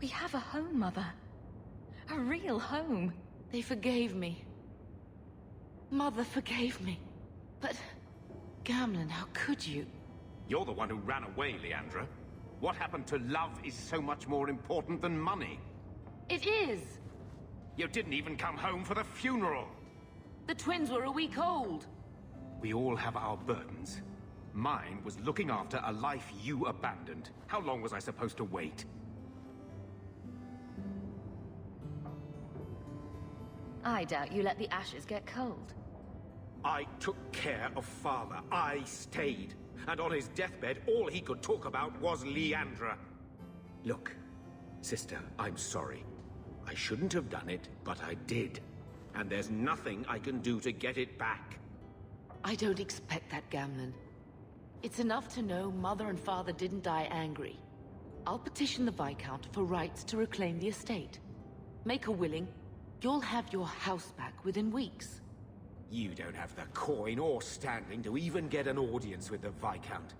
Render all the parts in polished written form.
We have a home, Mother. A real home. They forgave me. Mother forgave me. But... Gamlen, how could you? You're the one who ran away, Leandra. What happened to love is so much more important than money. It is! You didn't even come home for the funeral! The twins were a week old! We all have our burdens. Mine was looking after a life you abandoned. How long was I supposed to wait? I doubt you let the ashes get cold. I took care of Father. I stayed. And on his deathbed, all he could talk about was Leandra. Look, sister, I'm sorry. I shouldn't have done it, but I did. And there's nothing I can do to get it back. I don't expect that, Gamlen. It's enough to know Mother and Father didn't die angry. I'll petition the Viscount for rights to reclaim the estate. Make a willing, you'll have your house back within weeks. You don't have the coin or standing to even get an audience with the Viscount.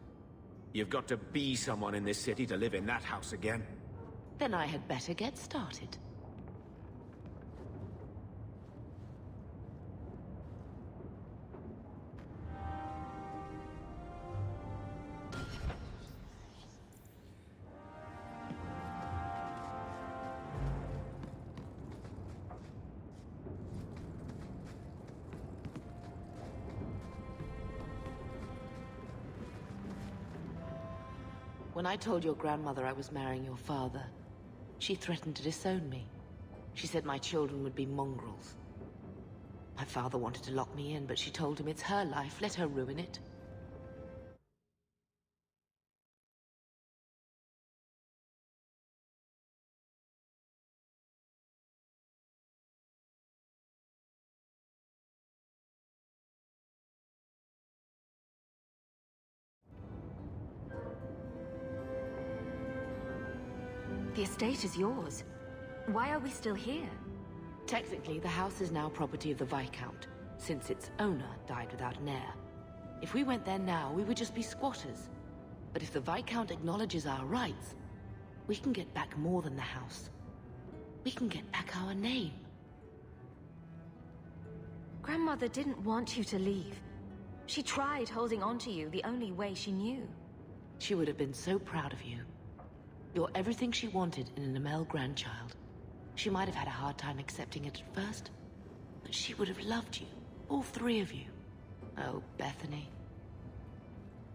You've got to be someone in this city to live in that house again. Then I had better get started. When I told your grandmother I was marrying your father, she threatened to disown me. She said my children would be mongrels. My father wanted to lock me in, but she told him it's her life, let her ruin it. The estate is yours. Why are we still here? Technically, the house is now property of the Viscount, since its owner died without an heir. If we went there now, we would just be squatters. But if the Viscount acknowledges our rights, we can get back more than the house. We can get back our name. Grandmother didn't want you to leave. She tried holding on to you the only way she knew. She would have been so proud of you. You're everything she wanted in an Amell grandchild. She might have had a hard time accepting it at first, but she would have loved you, all three of you. Oh, Bethany.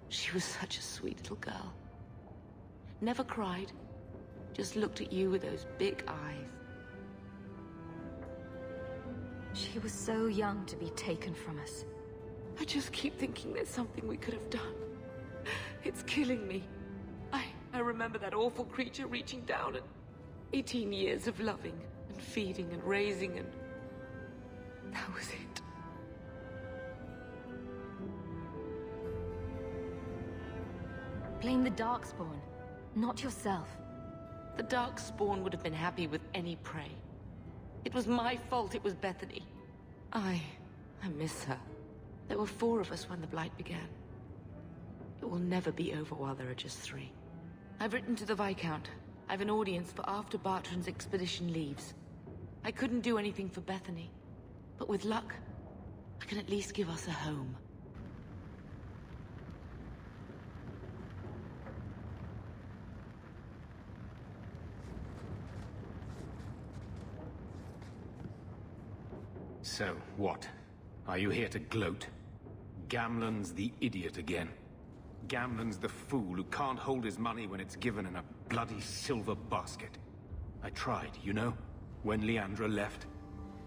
She was such a sweet little girl. Never cried, just looked at you with those big eyes. She was so young to be taken from us. I just keep thinking there's something we could have done. It's killing me. I remember that awful creature reaching down and 18 years of loving and feeding and raising and... that was it. Blame the Darkspawn, not yourself. The Darkspawn would have been happy with any prey. It was my fault it was Bethany. I miss her. There were 4 of us when the Blight began. It will never be over while there are just 3. I've written to the Viscount. I've an audience for after Bartrand's expedition leaves. I couldn't do anything for Bethany, but with luck, I can at least give us a home. So, what? Are you here to gloat? Gamlen's the idiot again. Gamlen's the fool who can't hold his money when it's given in a bloody silver basket. I tried, you know, when Leandra left.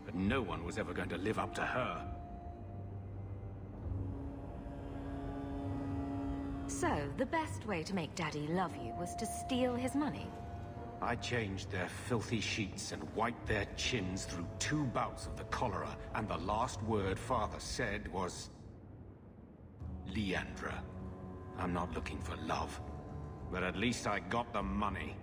But no one was ever going to live up to her. So, the best way to make Daddy love you was to steal his money? I changed their filthy sheets and wiped their chins through 2 bouts of the cholera, and the last word Father said was... Leandra. I'm not looking for love, but at least I got the money.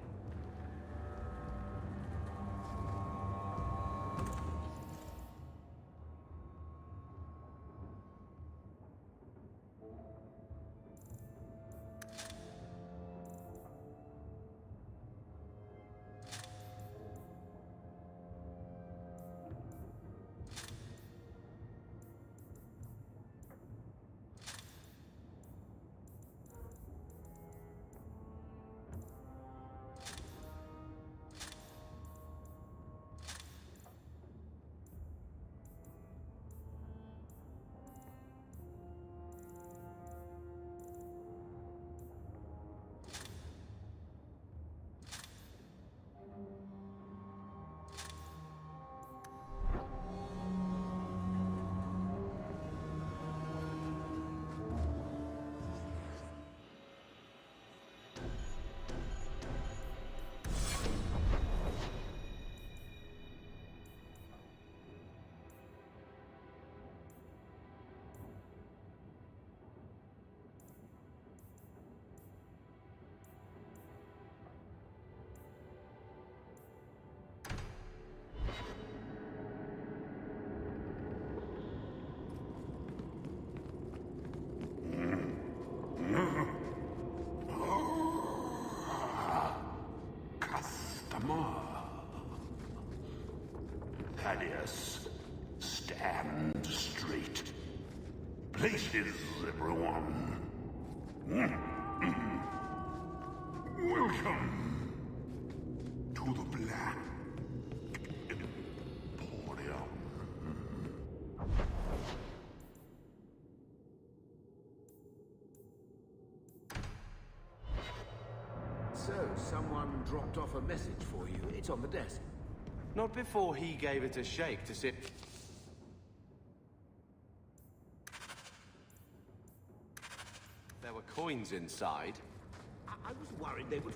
Tamar. Thaddeus, stand straight. Places, everyone. Welcome to the Black Emporium. So, someone dropped off a message for you. It's on the desk. Not before he gave it a shake to sit... There were coins inside. I was worried they would...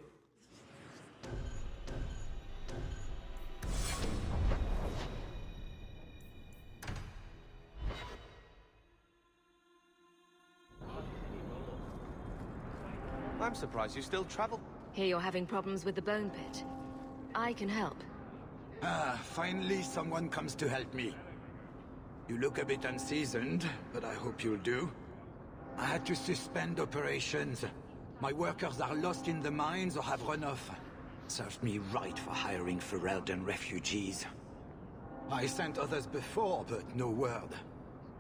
I'm surprised you still travel. Hear you're having problems with the bone pit. I can help. Ah, finally someone comes to help me. You look a bit unseasoned, but I hope you'll do. I had to suspend operations. My workers are lost in the mines or have run off. Served me right for hiring Ferelden refugees. I sent others before, but no word.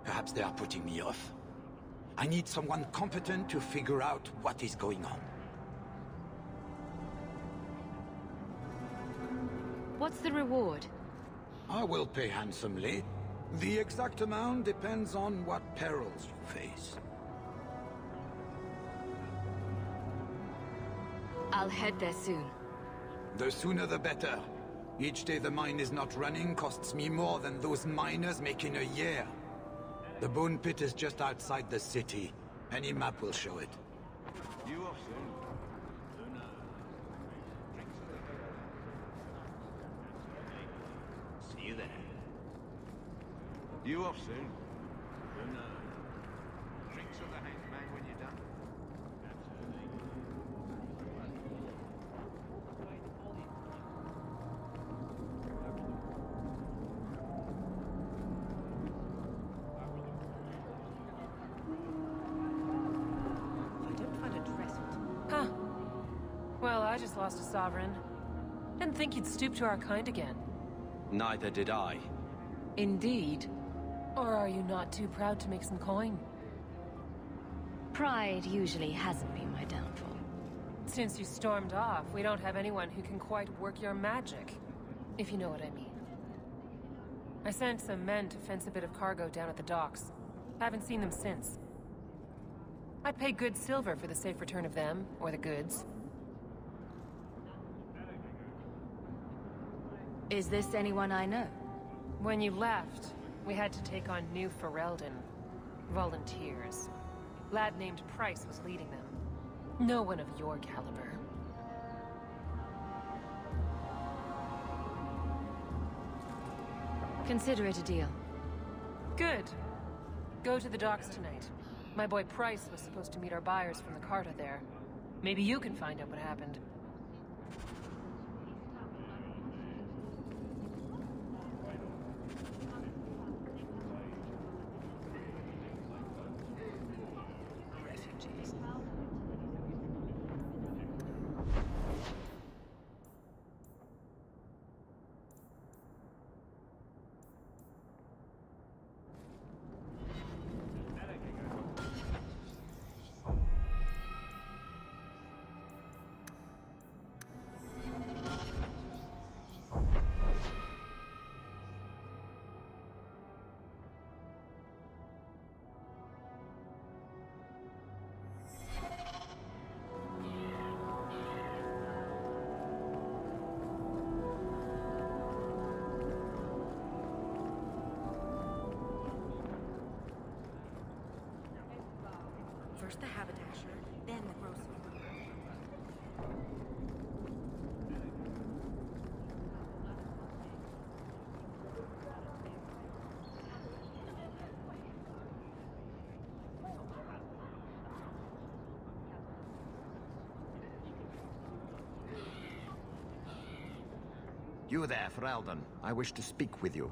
Perhaps they are putting me off. I need someone competent to figure out what is going on. What's the reward? I will pay handsomely. The exact amount depends on what perils you face. I'll head there soon. The sooner the better. Each day the mine is not running costs me more than those miners make in a year. The Bone Pit is just outside the city. Any map will show it. You off soon. See you there. You off soon. Drinks of the hanged man when you're done. Huh. Well, I just lost a sovereign. Didn't think you'd stoop to our kind again. Neither did I. Indeed. Or are you not too proud to make some coin? Pride usually hasn't been my downfall. Since you stormed off, we don't have anyone who can quite work your magic. If you know what I mean. I sent some men to fence a bit of cargo down at the docks. Haven't seen them since. I'd pay good silver for the safe return of them, or the goods. Is this anyone I know? When you left, we had to take on New Ferelden. Volunteers. Lad named Price was leading them. No one of your caliber. Consider it a deal. Good. Go to the docks tonight. My boy Price was supposed to meet our buyers from the Carta there. Maybe you can find out what happened. First the haberdasher, then the grocer. You there, Ferelden. I wish to speak with you.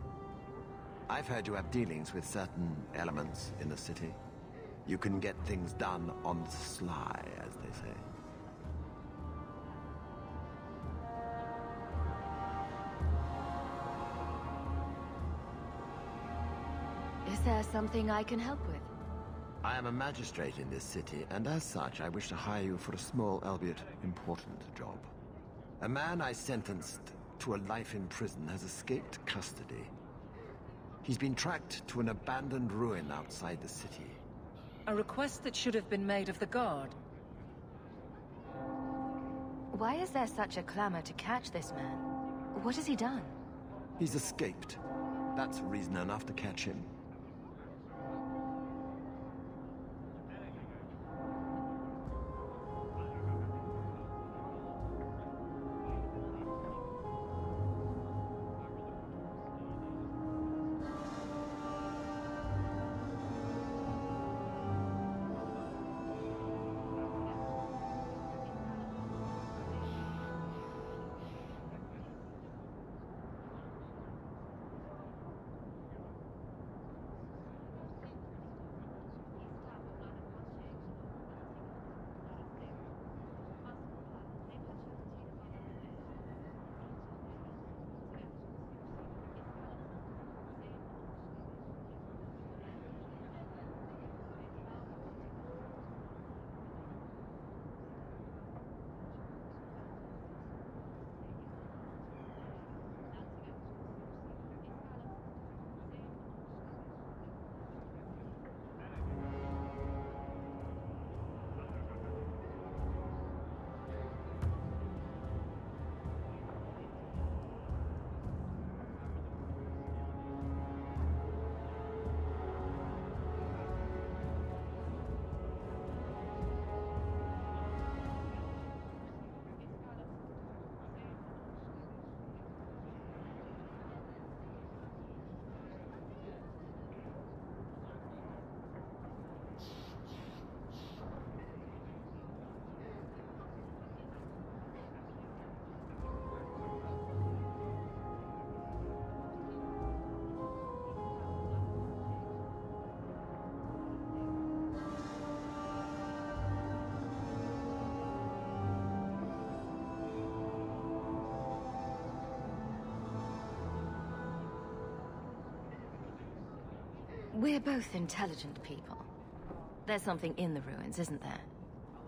I've heard you have dealings with certain elements in the city. You can get things done on the sly, as they say. there something I can help with? I am a magistrate in this city, and as such, I wish to hire you for a small, albeit important, job. A man I sentenced to a life in prison has escaped custody. He's been tracked to an abandoned ruin outside the city. A request that should have been made of the guard. Why is there such a clamor to catch this man? What has he done? He's escaped. That's reason enough to catch him. We're both intelligent people. There's something in the ruins, isn't there?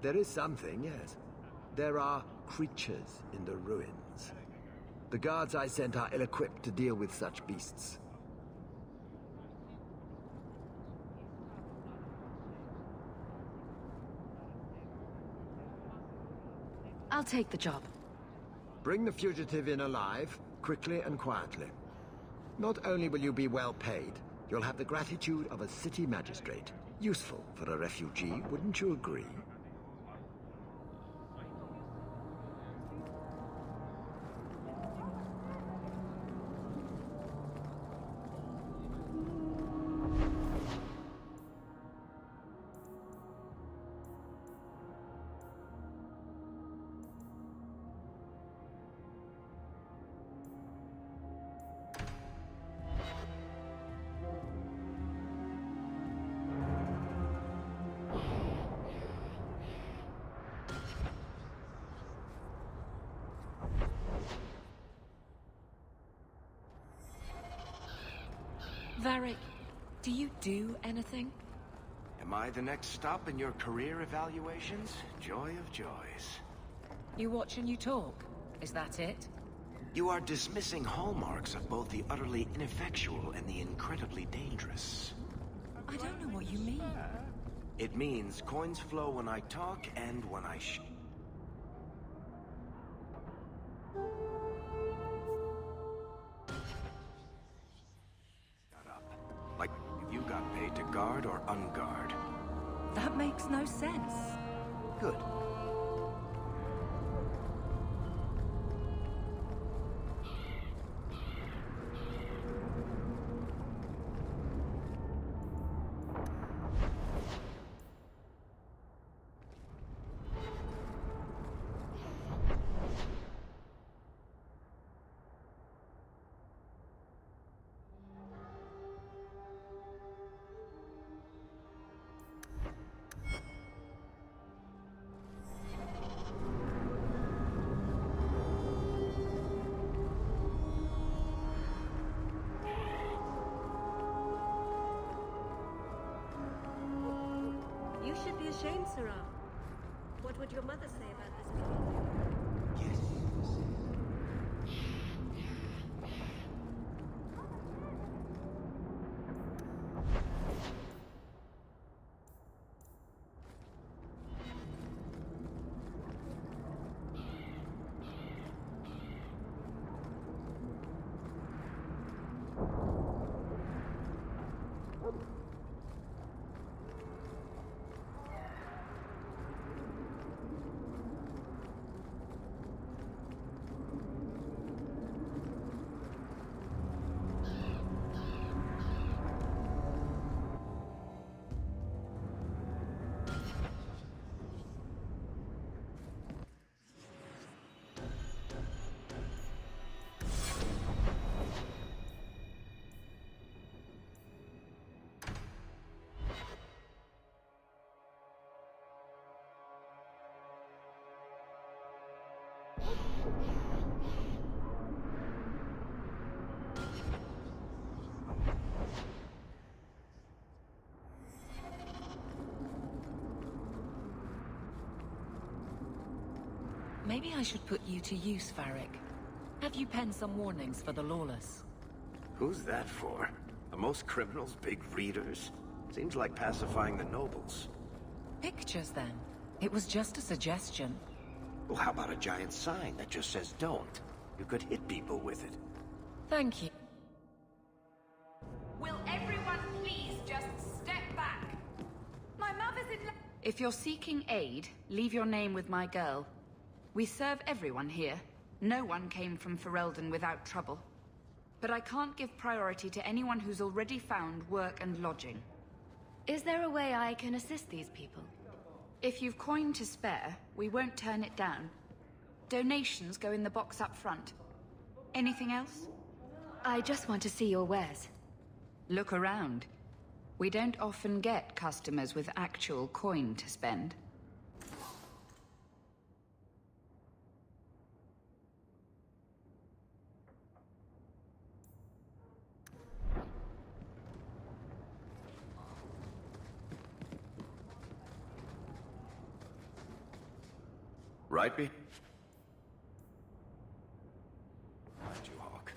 There is something, yes. There are creatures in the ruins. The guards I sent are ill-equipped to deal with such beasts. I'll take the job. Bring the fugitive in alive, quickly and quietly. Not only will you be well paid, you'll have the gratitude of a city magistrate. Useful for a refugee, wouldn't you agree? Varric, do you do anything? Am I the next stop in your career evaluations? Joy of joys. You watch and you talk. Is that it? You are dismissing hallmarks of both the utterly ineffectual and the incredibly dangerous. I don't know what you mean. It means coins flow when I talk and when I Like, you got paid to guard or unguard? That makes no sense. Good. should be ashamed, Sarah. What would your mother say about this behavior? Yes. Maybe I should put you to use, Varric. Have you penned some warnings for the lawless? Who's that for? Are most criminals big readers? Seems like pacifying the nobles. Pictures, then. It was just a suggestion. Well, how about a giant sign that just says don't? You could hit people with it. Thank you. Will everyone please just step back? My mother's in... If you're seeking aid, leave your name with my girl. We serve everyone here. No one came from Ferelden without trouble. But I can't give priority to anyone who's already found work and lodging. Is there a way I can assist these people? If you've coin to spare, we won't turn it down. Donations go in the box up front. Anything else? I just want to see your wares. Look around. We don't often get customers with actual coin to spend. Right, B? Mind you, Hawk.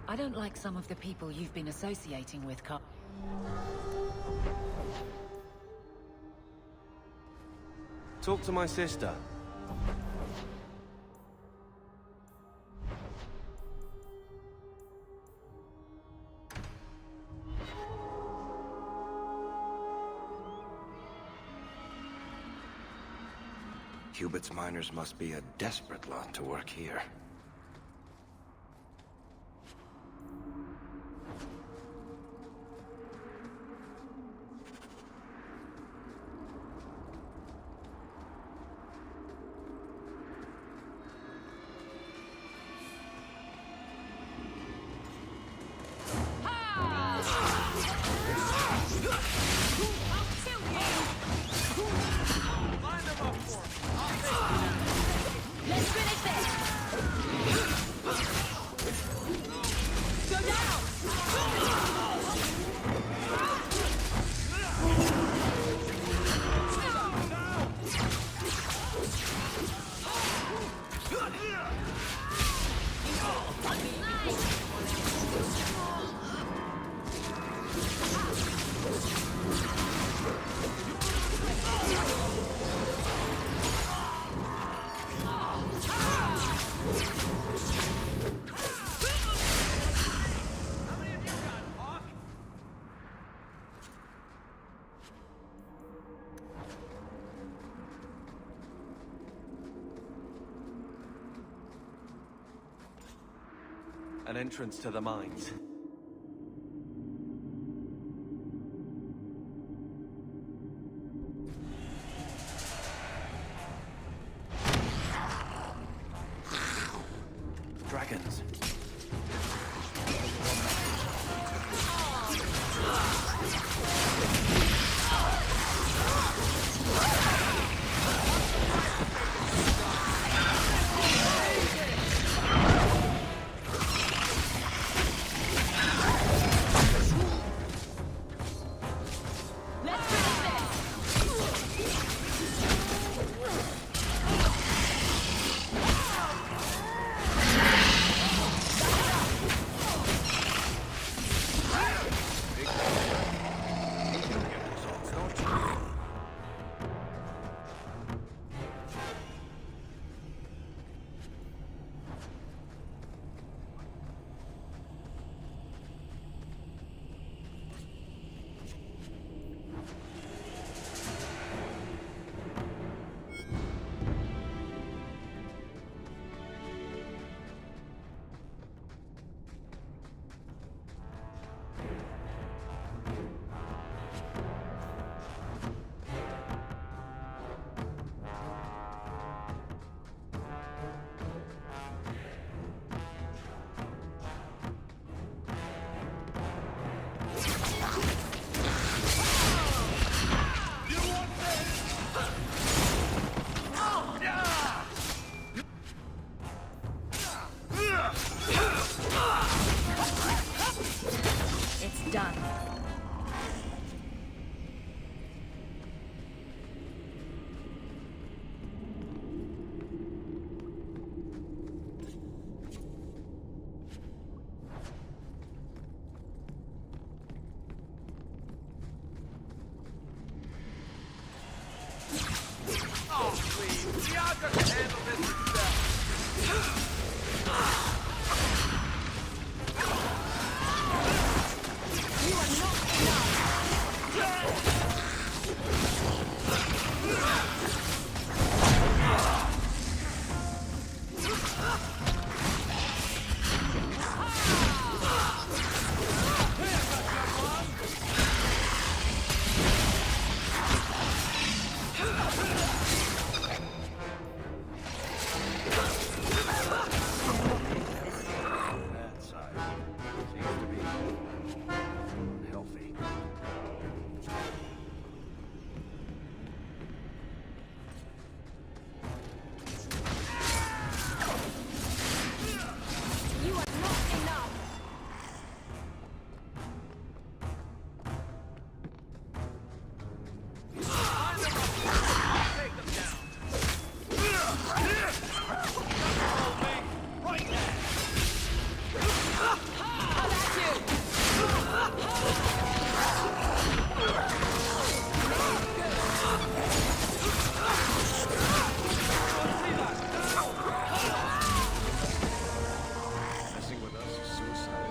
I don't like some of the people you've been associating with, Carl. Talk to my sister. Cubit's miners must be a desperate lot to work here. Let's finish this! Go down! An entrance to the mines. dragons. It's done. Oh, please. Diago can handle this himself. You are not enough. That side seems to be unhealthy. You are not enough. Take them down. Right now. Messing with us is suicide.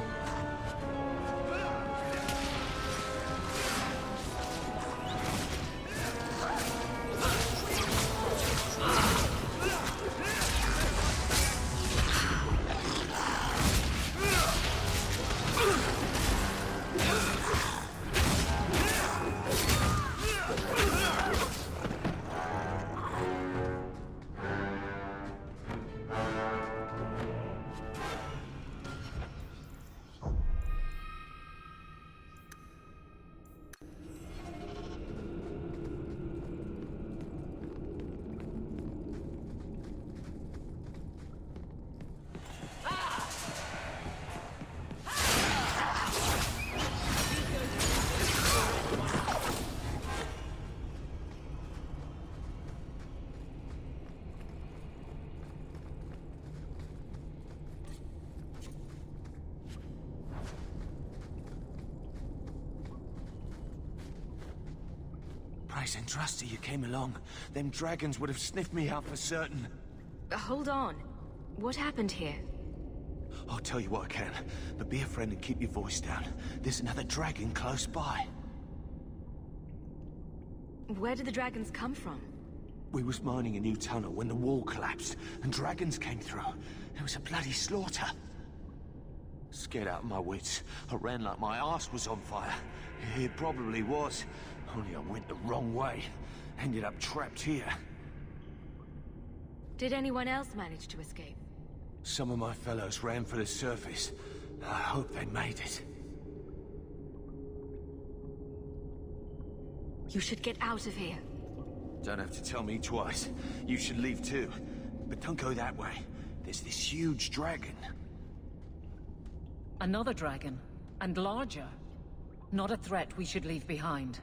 Price and Trusty, you came along. Them dragons would have sniffed me out for certain. Hold on. What happened here? I'll tell you what I can, but be a friend and keep your voice down. There's another dragon close by. Where did the dragons come from? We was mining a new tunnel when the wall collapsed, and dragons came through. There was a bloody slaughter. Scared out of my wits, I ran like my arse was on fire. It probably was, only I went the wrong way. Ended up trapped here. Did anyone else manage to escape? Some of my fellows ran for the surface. I hope they made it. You should get out of here. Don't have to tell me twice. You should leave too. But don't go that way. There's this huge dragon. Another dragon, and larger. Not a threat we should leave behind.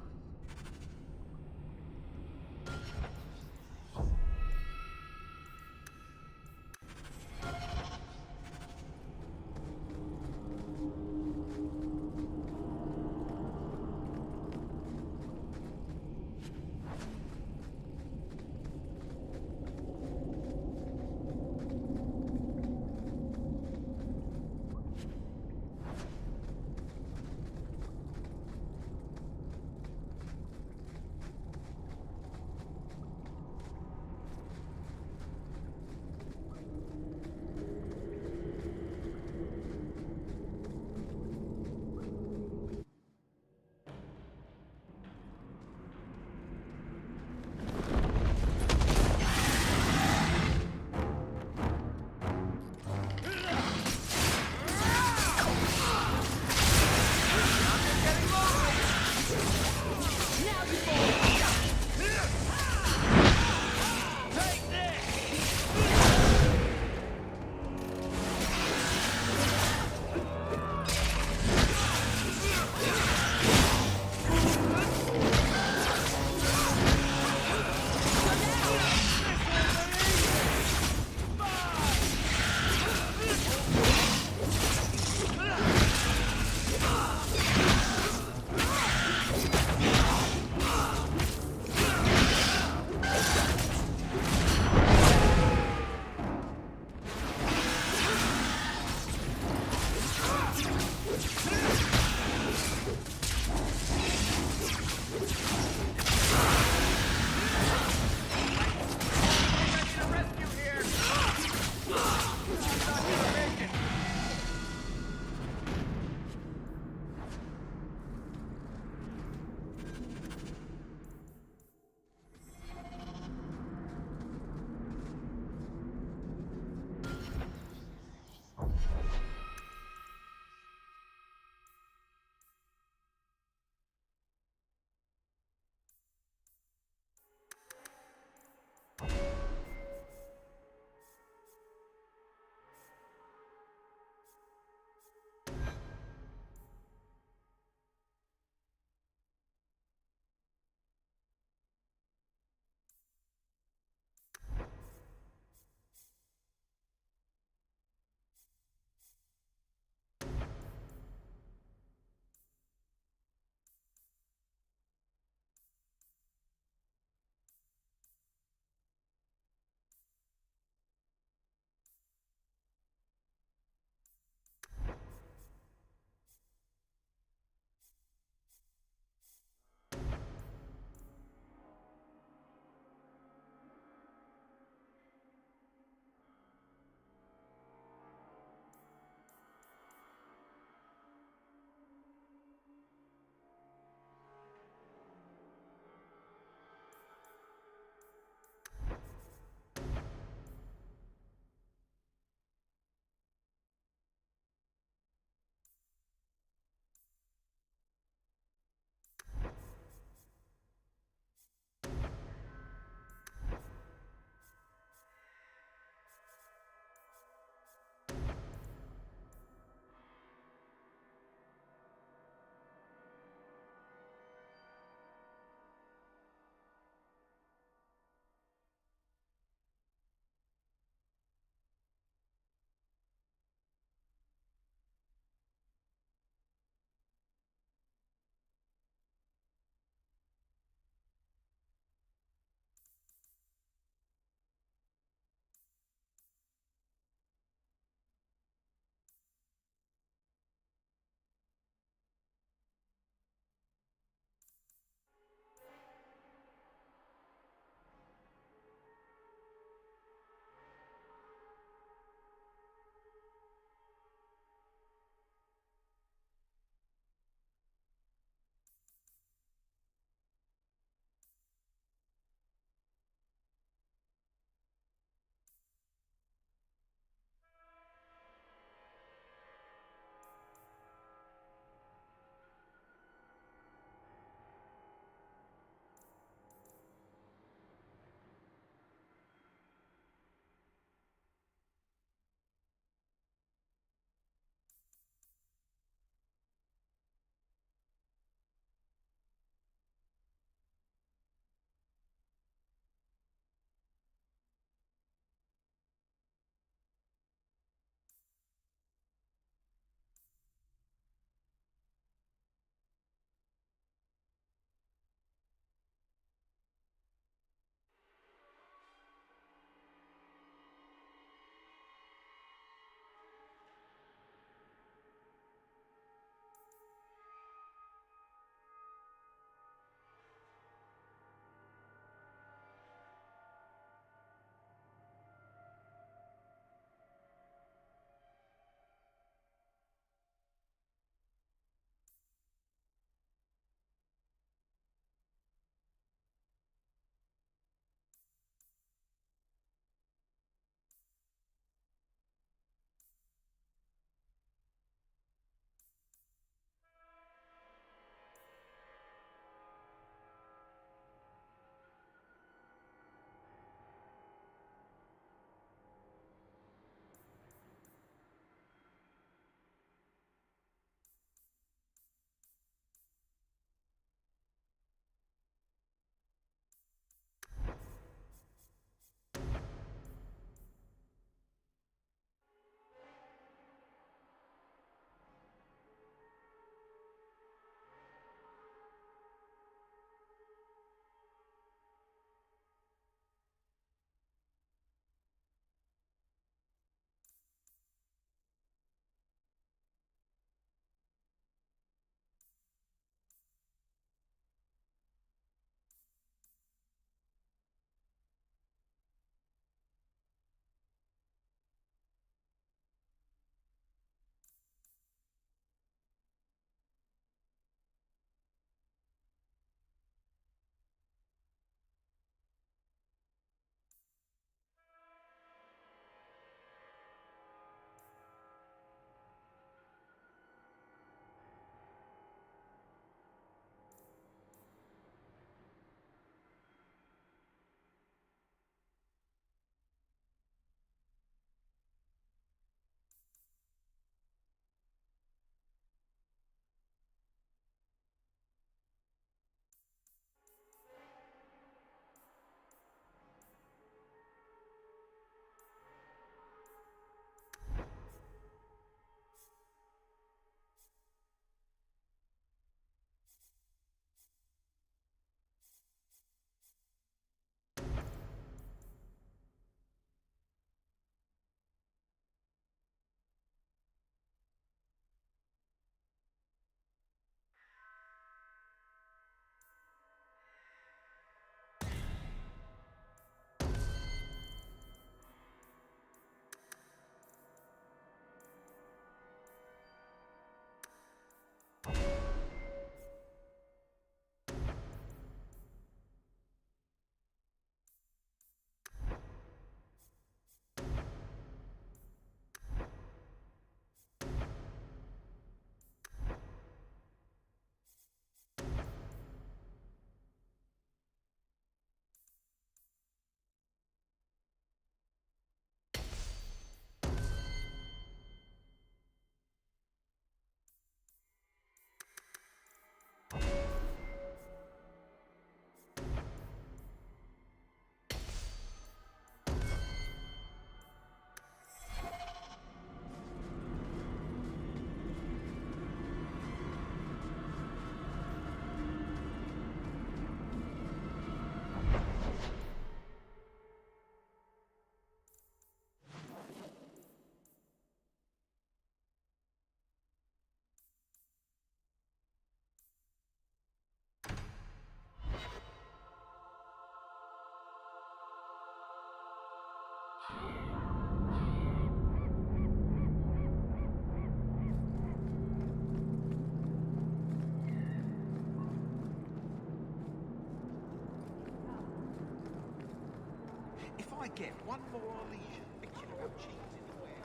again. One more leisure. Thinking about cheese anywhere.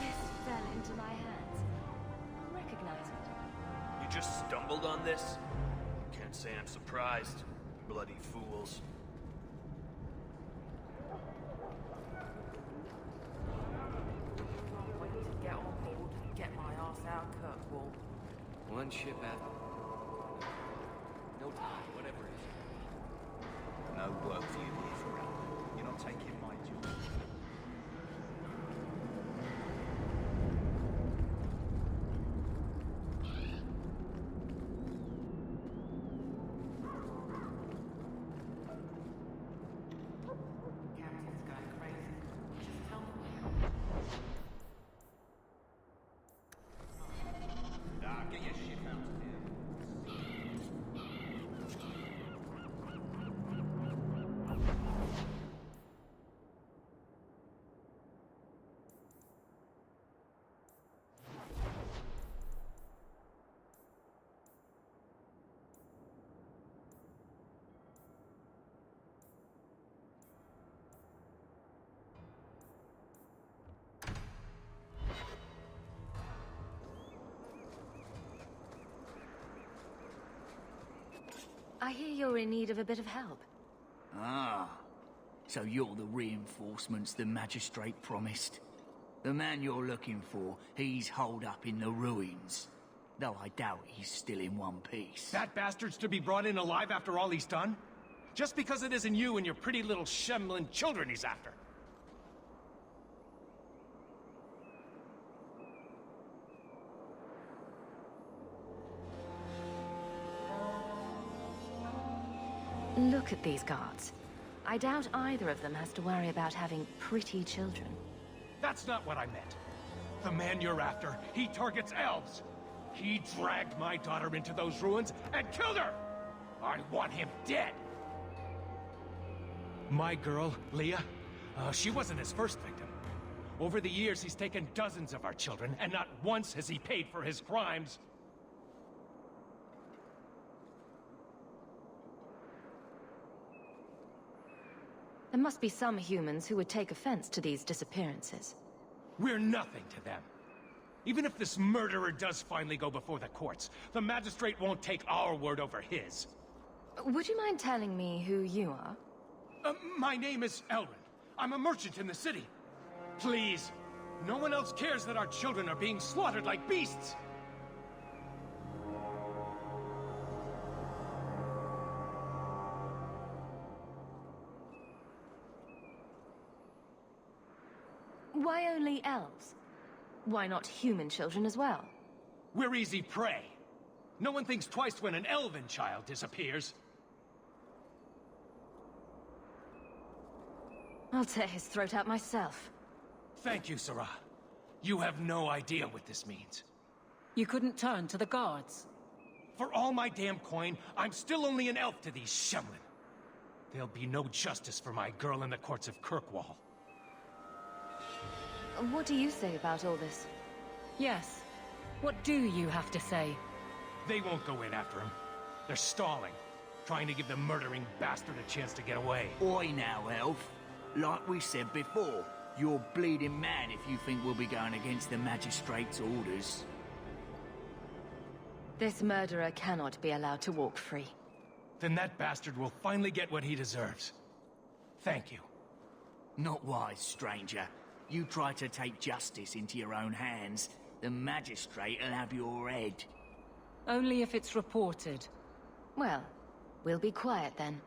This fell into my hands. I recognize it. You just stumbled on this? Can't say I'm surprised. Bloody fools. Waiting to get on board and get my ass out Kirkwall. One ship after. No time, whatever it is. No work for you here forever. You're not taking my job. Captain's gone crazy. Just tell me Get your ship out of here. I hear you're in need of a bit of help. Ah, so you're the reinforcements the Magistrate promised. The man you're looking for, he's holed up in the ruins. Though I doubt he's still in one piece. That bastard's to be brought in alive after all he's done? Just because it isn't you and your pretty little Shemlin children he's after. Look at these guards. I doubt either of them has to worry about having pretty children. That's not what I meant. The man you're after, he targets elves. He dragged my daughter into those ruins and killed her! I want him dead! My girl, Leah, she wasn't his first victim. Over the years, he's taken dozens of our children, and not once has he paid for his crimes. There must be some humans who would take offense to these disappearances. We're nothing to them. Even if this murderer does finally go before the courts, the Magistrate won't take our word over his. Would you mind telling me who you are? My name is Elrin. I'm a merchant in the city. Please, no one else cares that our children are being slaughtered like beasts. Why only elves? Why not human children as well? We're easy prey. No one thinks twice when an elven child disappears. I'll tear his throat out myself. Thank you, Sarah. You have no idea what this means. You couldn't turn to the guards? For all my damn coin, I'm still only an elf to these Shemlin. There'll be no justice for my girl in the courts of Kirkwall. What do you say about all this? Yes. What do you have to say? They won't go in after him. They're stalling, trying to give the murdering bastard a chance to get away. Oi now, elf. Like we said before, you're bleeding mad if you think we'll be going against the Magistrate's orders. This murderer cannot be allowed to walk free. Then that bastard will finally get what he deserves. Thank you. Not wise, stranger. You try to take justice into your own hands, the Magistrate will have your head. Only if it's reported. Well, we'll be quiet then.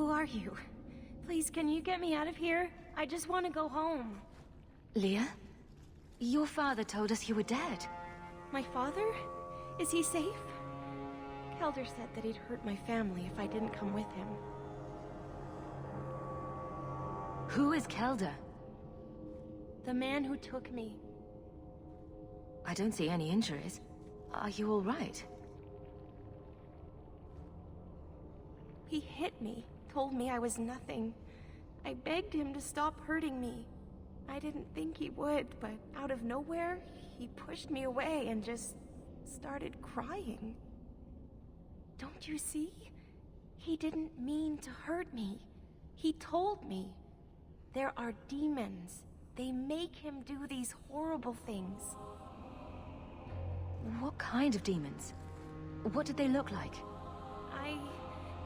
Who are you? Please, can you get me out of here? I just want to go home. Leah? Your father told us you were dead. My father? Is he safe? Kelder said that he'd hurt my family if I didn't come with him. Who is Kelder? The man who took me. I don't see any injuries. Are you all right? He hit me, told me I was nothing. I begged him to stop hurting me. I didn't think he would, but out of nowhere, he pushed me away and just started crying. Don't you see? He didn't mean to hurt me. He told me. There are demons. They make him do these horrible things. What kind of demons? What did they look like? I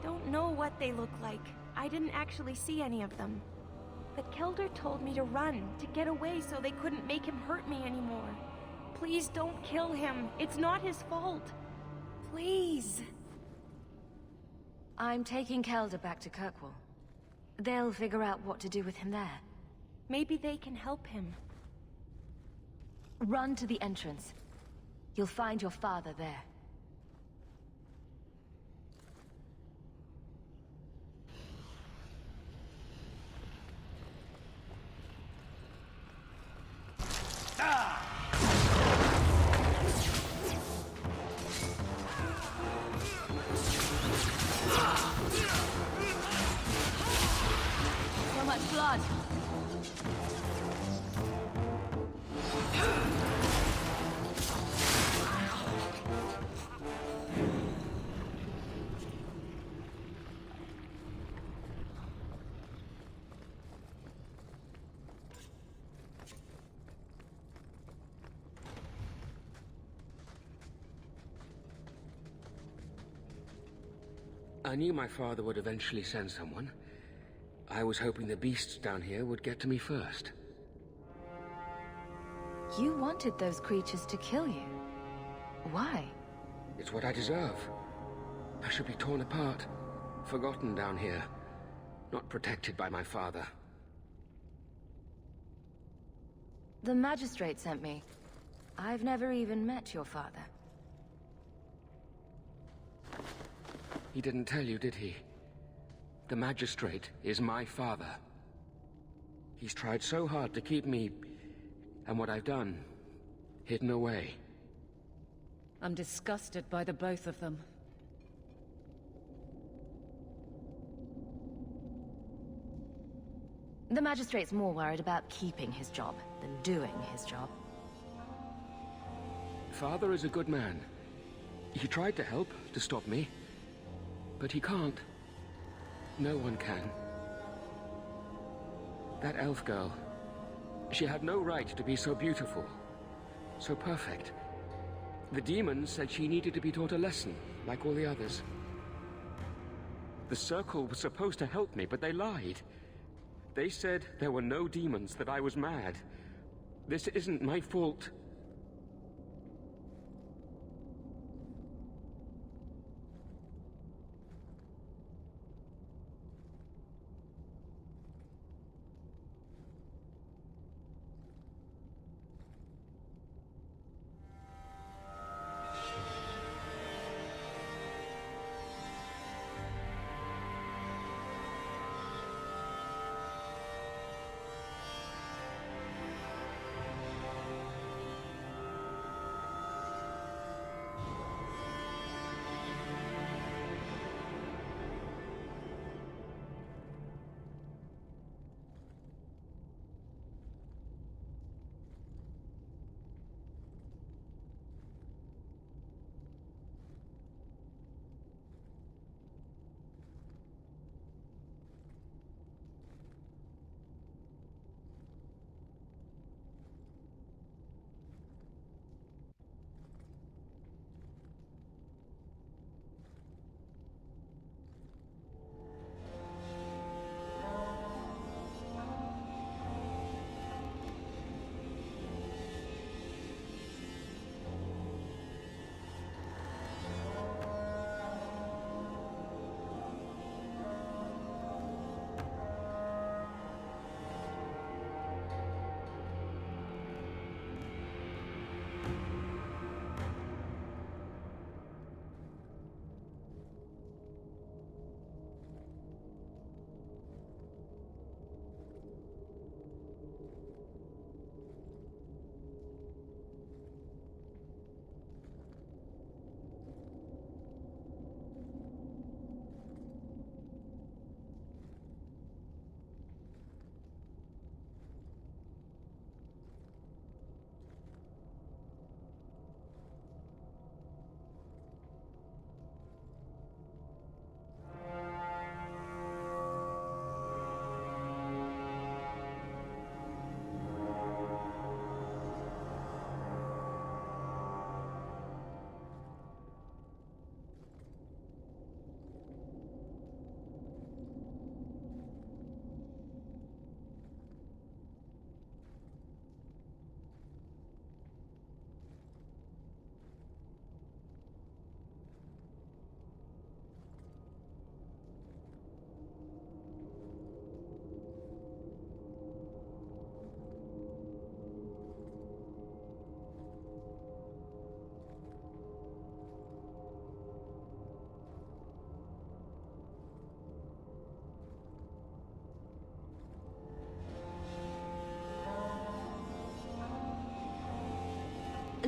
don't know what they look like. I didn't actually see any of them. But Kelder told me to run, to get away so they couldn't make him hurt me anymore. Please don't kill him. It's not his fault. Please. I'm taking Kelder back to Kirkwall. They'll figure out what to do with him there. Maybe they can help him. Run to the entrance. You'll find your father there. So much blood! I knew my father would eventually send someone. I was hoping the beasts down here would get to me first. You wanted those creatures to kill you. Why? It's what I deserve. I should be torn apart, forgotten down here, not protected by my father. The magistrate sent me. I've never even met your father. He didn't tell you, did he? The magistrate is my father. He's tried so hard to keep me, and what I've done, hidden away. I'm disgusted by the both of them. The magistrate's more worried about keeping his job than doing his job. Father is a good man. He tried to help, to stop me. But he can't. No one can. That elf girl, she had no right to be so beautiful, so perfect. The demons said she needed to be taught a lesson, like all the others. The Circle was supposed to help me, but they lied. They said there were no demons, that I was mad. This isn't my fault.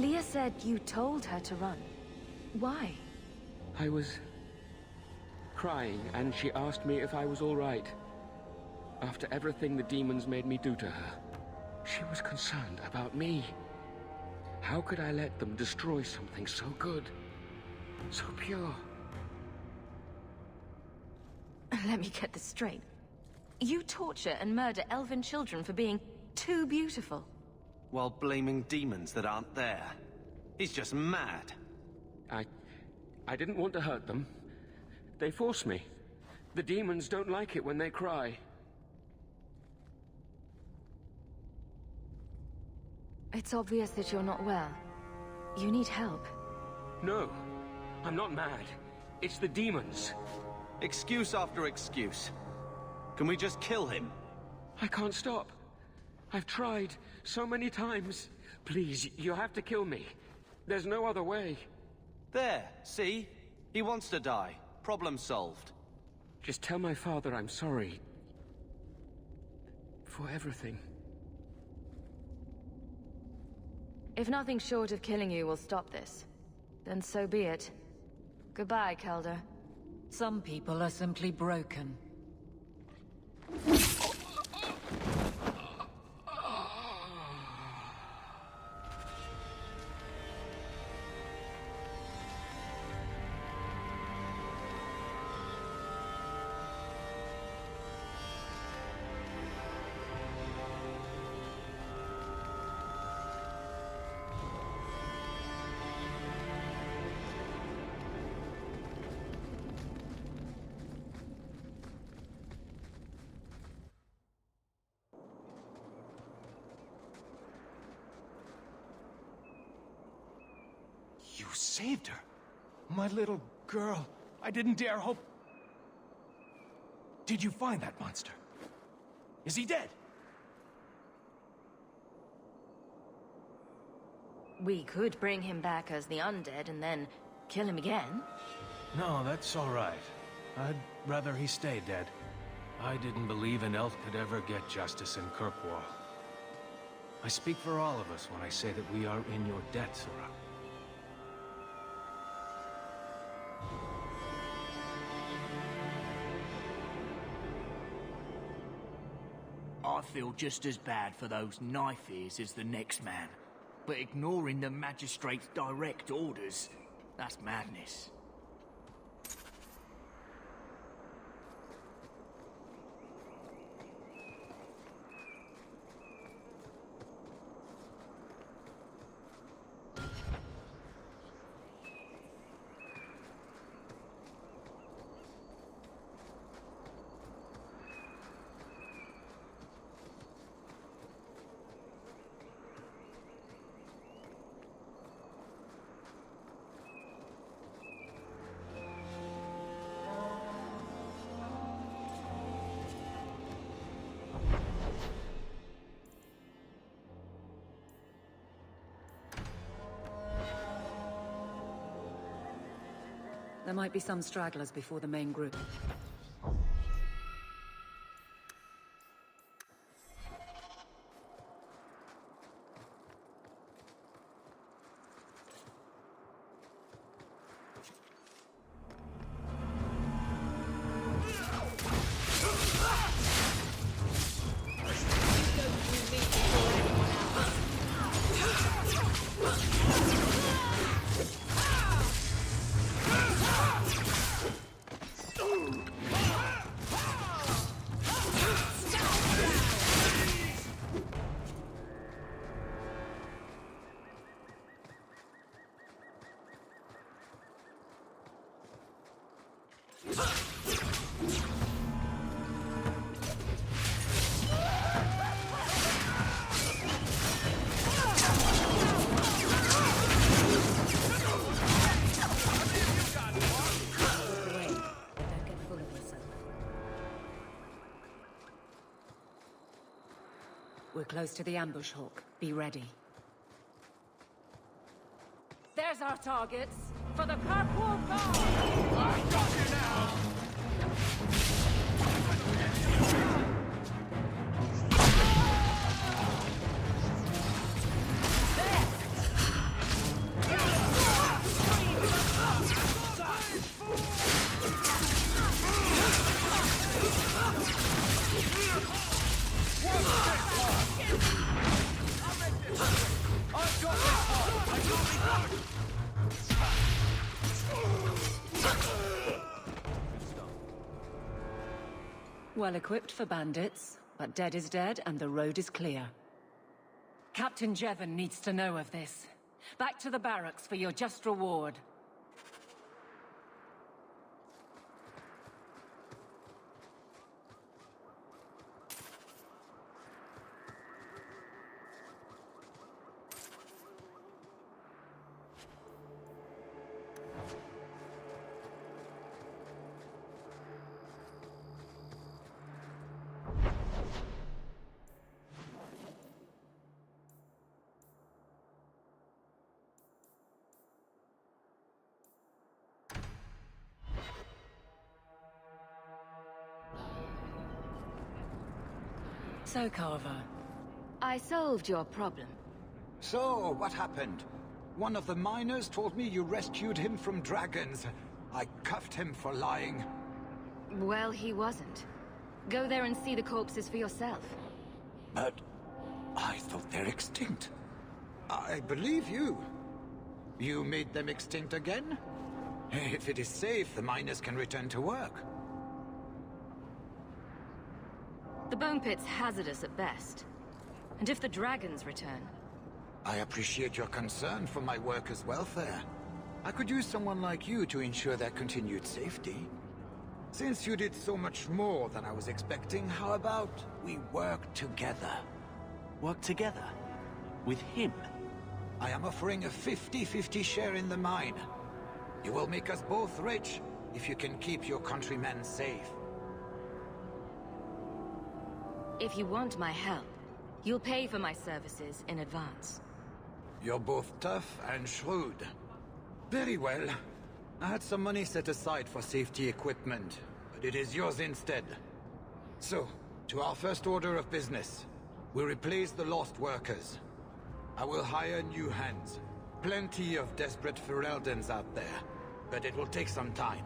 Leah said you told her to run. Why? I was crying, and she asked me if I was all right. After everything the demons made me do to her, she was concerned about me. How could I let them destroy something so good, so pure? Let me get this straight. You torture and murder elven children for being too beautiful. While blaming demons that aren't there. He's just mad. I didn't want to hurt them. They forced me. The demons don't like it when they cry. It's obvious that you're not well. You need help. No, I'm not mad. It's the demons. Excuse after excuse. Can we just kill him? I can't stop. I've tried so many times. Please, you have to kill me. There's no other way. There, see? He wants to die. Problem solved. Just tell my father I'm sorry. For everything. If nothing short of killing you will stop this, then so be it. Goodbye, Kelder. Some people are simply broken. You saved her. My little girl. I didn't dare hope... Did you find that monster? Is he dead? We could bring him back as the undead and then kill him again. No, that's all right. I'd rather he stay dead. I didn't believe an elf could ever get justice in Kirkwall. I speak for all of us when I say that we are in your debt, Sora. I feel just as bad for those knife ears as the next man. But ignoring the Magistrate's direct orders, that's madness. There might be some stragglers before the main group. We're close to the ambush, Hawk. Be ready. There's our targets for the Kirkwall Guard! I got you now! Well equipped for bandits, but dead is dead and the road is clear. Captain Jevon needs to know of this. Back to the barracks for your just reward. So, Carver, I solved your problem. So, what happened? One of the miners told me you rescued him from dragons. I cuffed him for lying. Well, he wasn't. Go there and see the corpses for yourself. But I thought they're extinct. I believe you. You made them extinct again? If it is safe, the miners can return to work. The bone pit's hazardous at best. And if the dragons return... I appreciate your concern for my workers' welfare. I could use someone like you to ensure their continued safety. Since you did so much more than I was expecting, how about we work together? Work together? With him? I am offering a 50-50 share in the mine. You will make us both rich if you can keep your countrymen safe. If you want my help, you'll pay for my services in advance. You're both tough and shrewd. Very well. I had some money set aside for safety equipment, but it is yours instead. So, to our first order of business. We'll replace the lost workers. I will hire new hands. Plenty of desperate Fereldans out there, but it will take some time.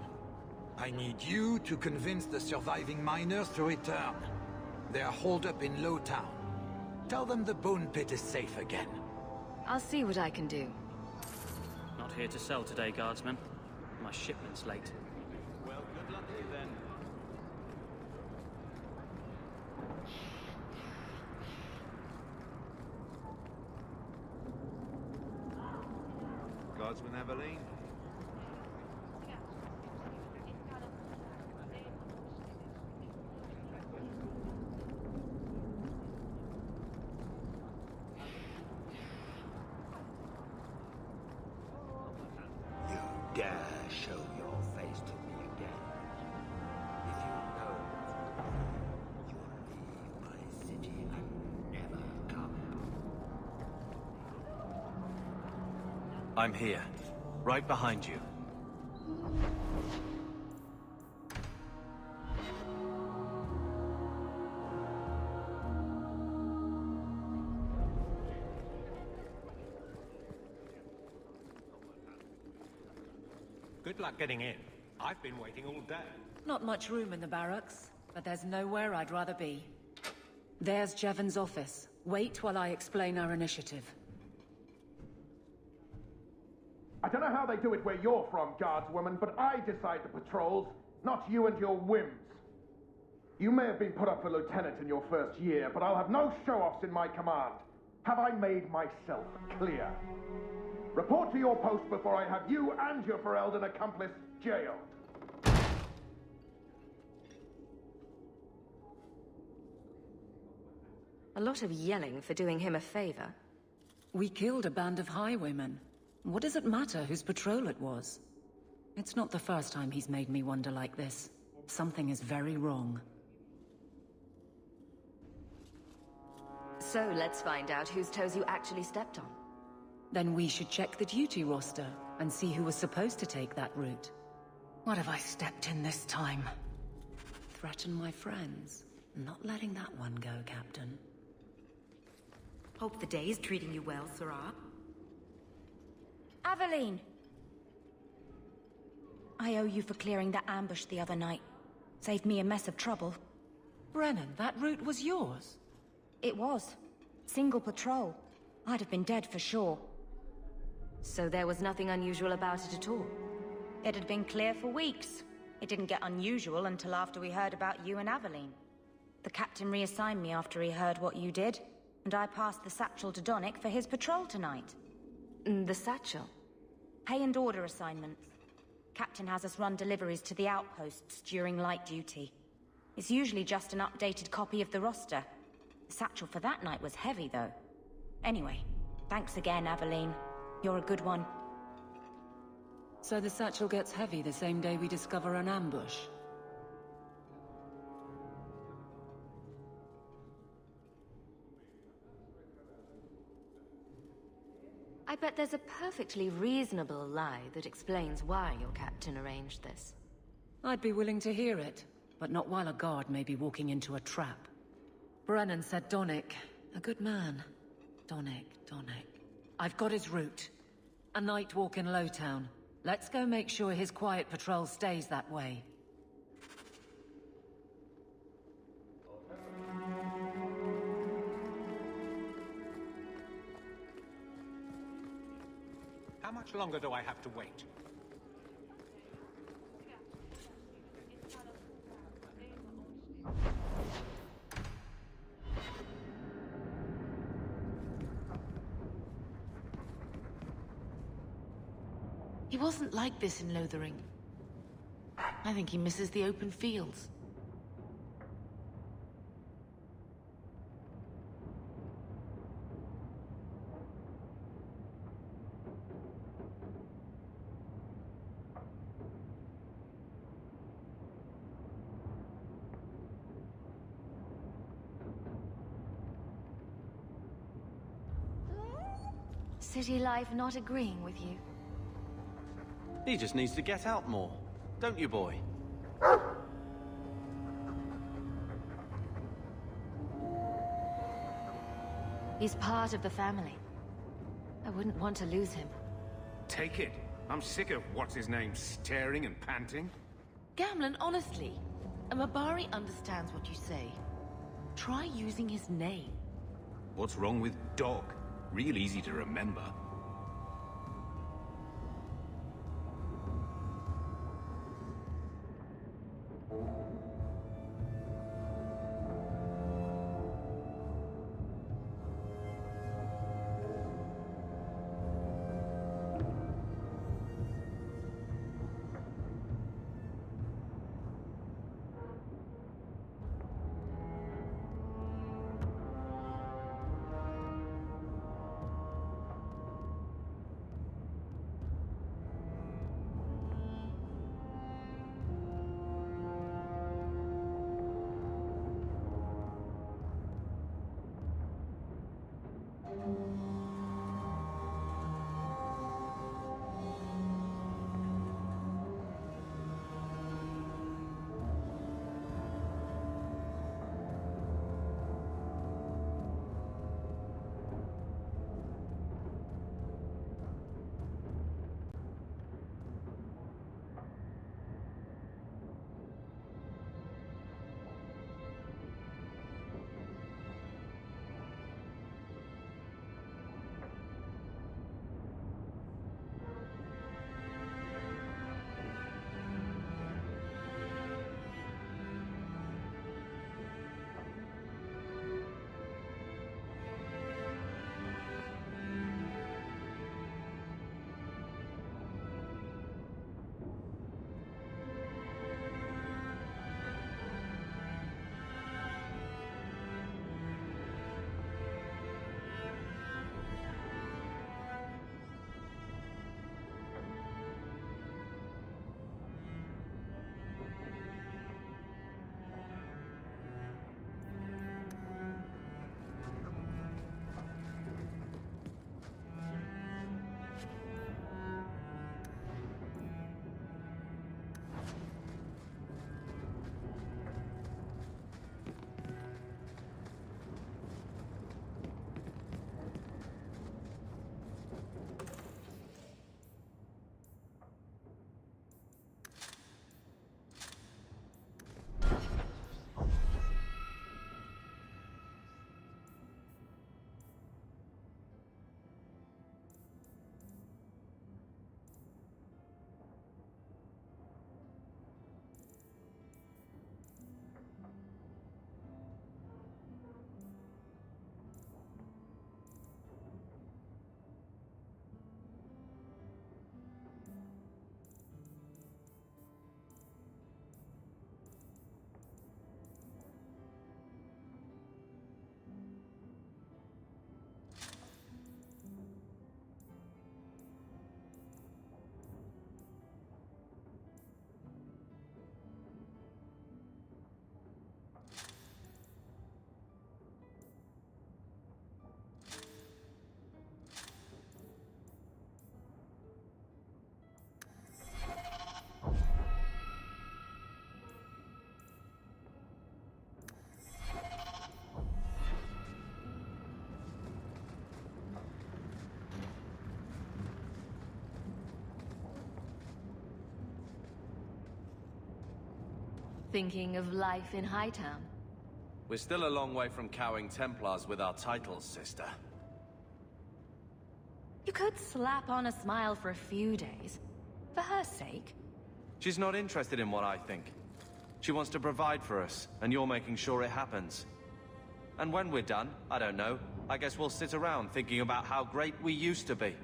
I need you to convince the surviving miners to return. They are holed up in Lowtown. Tell them the bone pit is safe again. I'll see what I can do. Not here to sell today, guardsman. My shipment's late. Well, good luck to you then. Guardsman Aveline? Dare show your face to me again. If you know you'll leave my city and never come. I'm here. Right behind you. Good luck getting in. I've been waiting all day. Not much room in the barracks, but there's nowhere I'd rather be. There's Jevon's office. Wait while I explain our initiative. I don't know how they do it where you're from, guardswoman, but I decide the patrols, not you and your whims. You may have been put up for lieutenant in your first year, but I'll have no show-offs in my command. Have I made myself clear? Report to your post before I have you and your Ferelden accomplice jailed. A lot of yelling for doing him a favor. We killed a band of highwaymen. What does it matter whose patrol it was? It's not the first time he's made me wonder like this. Something is very wrong. So let's find out whose toes you actually stepped on. Then we should check the duty roster and see who was supposed to take that route. What have I stepped in this time? Threaten my friends. Not letting that one go, Captain. Hope the day is treating you well, Sirah. Aveline! I owe you for clearing that ambush the other night. Saved me a mess of trouble. Brennan, that route was yours? It was. Single patrol. I'd have been dead for sure. So there was nothing unusual about it at all? It had been clear for weeks. It didn't get unusual until after we heard about you and Aveline. The captain reassigned me after he heard what you did, and I passed the satchel to Donick for his patrol tonight. The satchel? Pay and order assignments. Captain has us run deliveries to the outposts during light duty. It's usually just an updated copy of the roster. The satchel for that night was heavy, though. Anyway, thanks again, Aveline. You're a good one. So the satchel gets heavy the same day we discover an ambush? I bet there's a perfectly reasonable lie that explains why your captain arranged this. I'd be willing to hear it, but not while a guard may be walking into a trap. Brennan said Donick. A good man. Donick. I've got his route. A night walk in Lowtown. Let's go make sure his quiet patrol stays that way. How much longer do I have to wait? He wasn't like this in Lothering. I think he misses the open fields. City life not agreeing with you? He just needs to get out more. Don't you, boy? He's part of the family. I wouldn't want to lose him. Take it. I'm sick of what's-his-name staring and panting. Gamlen, honestly, a Mabari understands what you say. Try using his name. What's wrong with Dog? Real easy to remember. Thinking of life in Hightown? We're still a long way from cowing Templars with our titles, sister. You could slap on a smile for a few days. For her sake. She's not interested in what I think. She wants to provide for us, and you're making sure it happens. And when we're done, I don't know, I guess we'll sit around thinking about how great we used to be.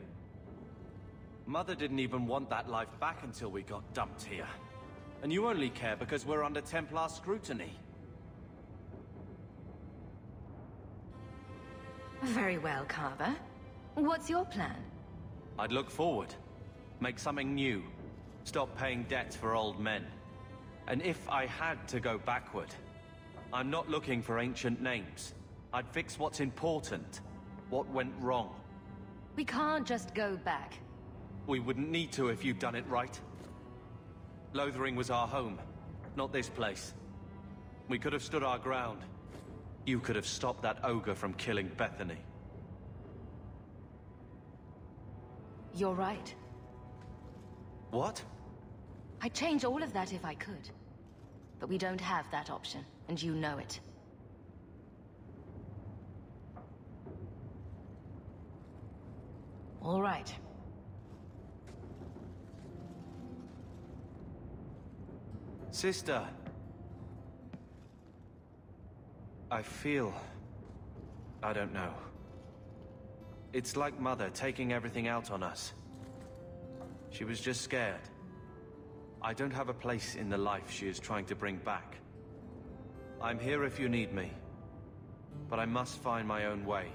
Mother didn't even want that life back until we got dumped here. And you only care because we're under Templar scrutiny. Very well, Carver. What's your plan? I'd look forward. Make something new. Stop paying debts for old men. And if I had to go backward, I'm not looking for ancient names. I'd fix what's important. What went wrong. We can't just go back. We wouldn't need to if you'd done it right. Lothering was our home, not this place. We could have stood our ground. You could have stopped that ogre from killing Bethany. You're right. What? I'd change all of that if I could. But we don't have that option, and you know it. All right. Sister. I feel... I don't know. It's like Mother taking everything out on us. She was just scared. I don't have a place in the life she is trying to bring back. I'm here if you need me. But I must find my own way.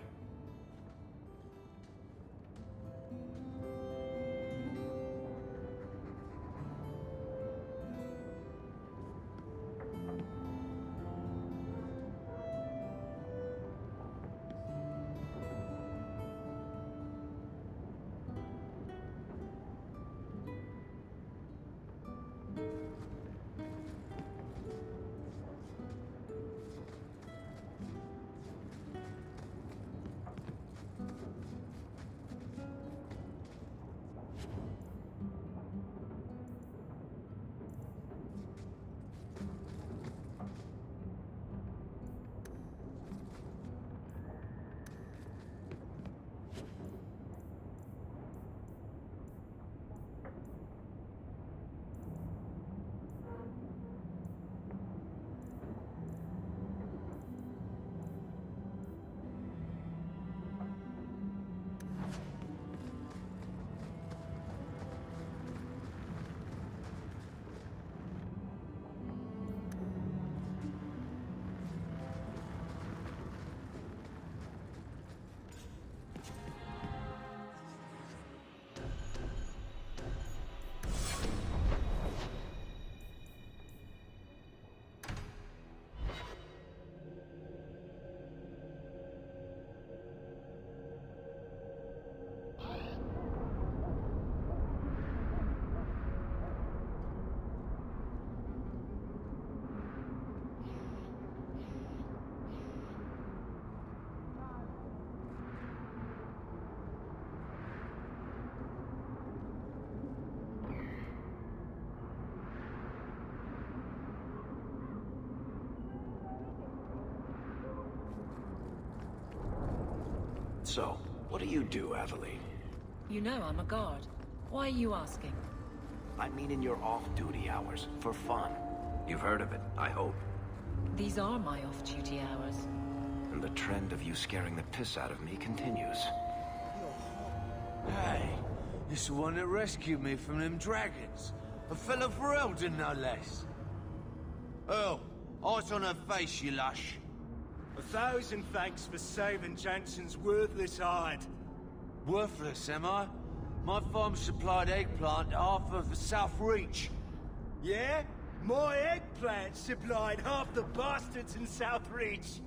So, what do you do, Aveline? You know I'm a guard. Why are you asking? I mean in your off-duty hours, for fun. You've heard of it, I hope. These are my off-duty hours. And the trend of you scaring the piss out of me continues. Hey, it's the one that rescued me from them dragons. A fellow for Eldon, no less. Earl, eyes on her face, you lush. 1,000 thanks for saving Jansen's worthless hide. Worthless, am I? My farm supplied eggplant to half of the South Reach. Yeah? My eggplant supplied half the bastards in South Reach.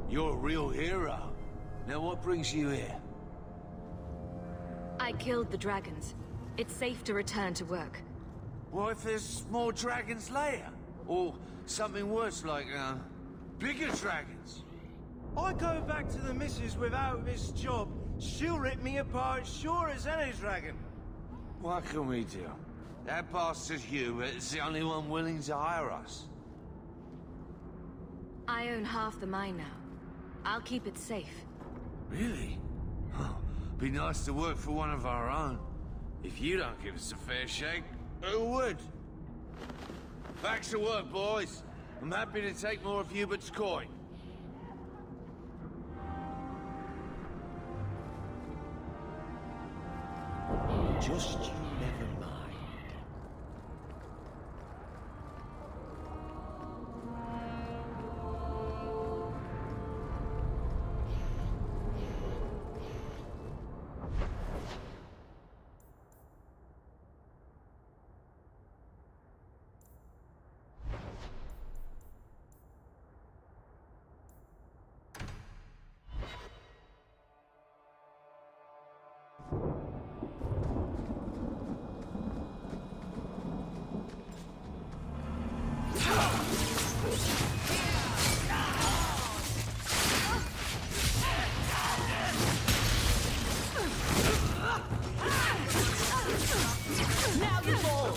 You're a real hero. Now what brings you here? I killed the dragons. It's safe to return to work. What if there's more dragons later? Or something worse like, bigger dragons? I go back to the missus without this job she'll rip me apart sure as any dragon. What can we do? That bastard Hubert's the only one willing to hire us. I own half the mine now. I'll keep it safe. Really? Oh, be nice to work for one of our own. If you don't give us a fair shake, who would? Back to work, boys. I'm happy to take more of Hubert's coin. Just you never mind. Now you fall!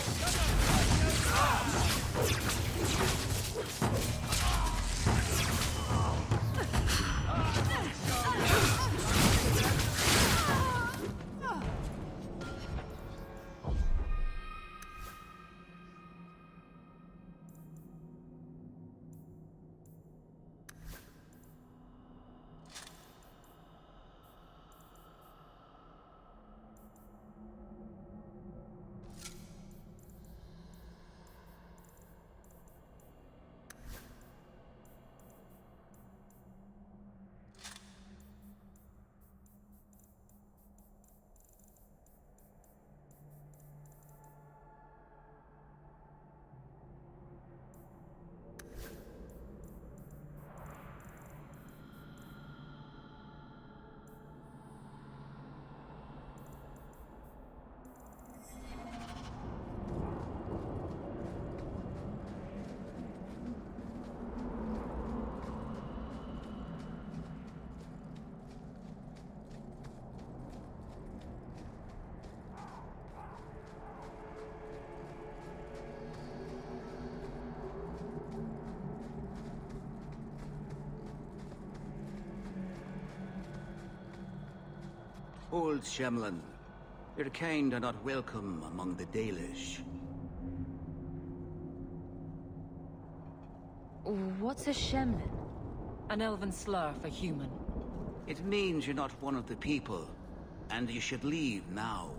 Old Shemlin, your kind are not welcome among the Dalish. What's a Shemlin? An elven slur for human. It means you're not one of the people, and you should leave now.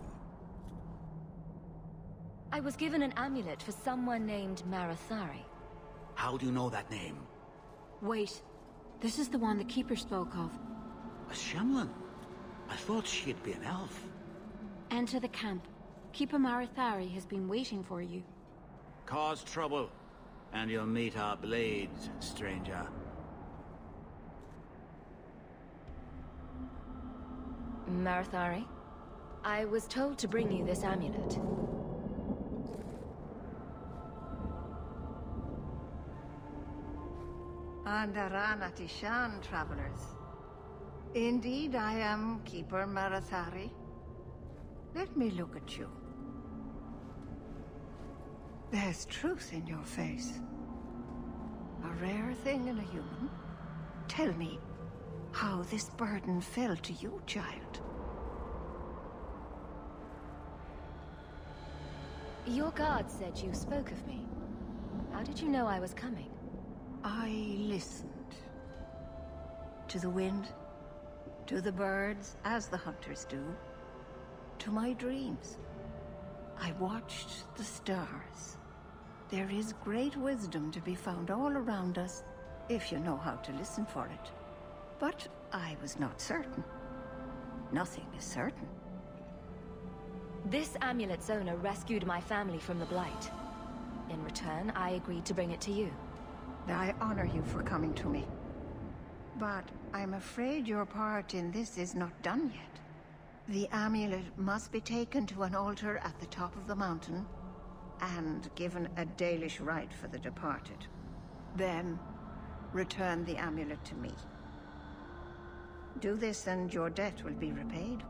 I was given an amulet for someone named Marathari. How do you know that name? Wait. This is the one the Keeper spoke of. A Shemlin? I thought she'd be an elf. Enter the camp. Keeper Marathari has been waiting for you. Cause trouble, and you'll meet our blades, stranger. Marathari, I was told to bring you this amulet. Andaran Atishan, travelers. Indeed, I am Keeper Marathari. Let me look at you. There's truth in your face. A rare thing in a human. Tell me how this burden fell to you, child. Your guard said you spoke of me. How did you know I was coming? I listened. To the wind, to the birds, as the hunters do. To my dreams. I watched the stars. There is great wisdom to be found all around us, if you know how to listen for it. But I was not certain. Nothing is certain. This amulet's owner rescued my family from the Blight. In return, I agreed to bring it to you. I honor you for coming to me. But I'm afraid your part in this is not done yet. The amulet must be taken to an altar at the top of the mountain and given a Dalish rite for the departed. Then, return the amulet to me. Do this and your debt will be repaid.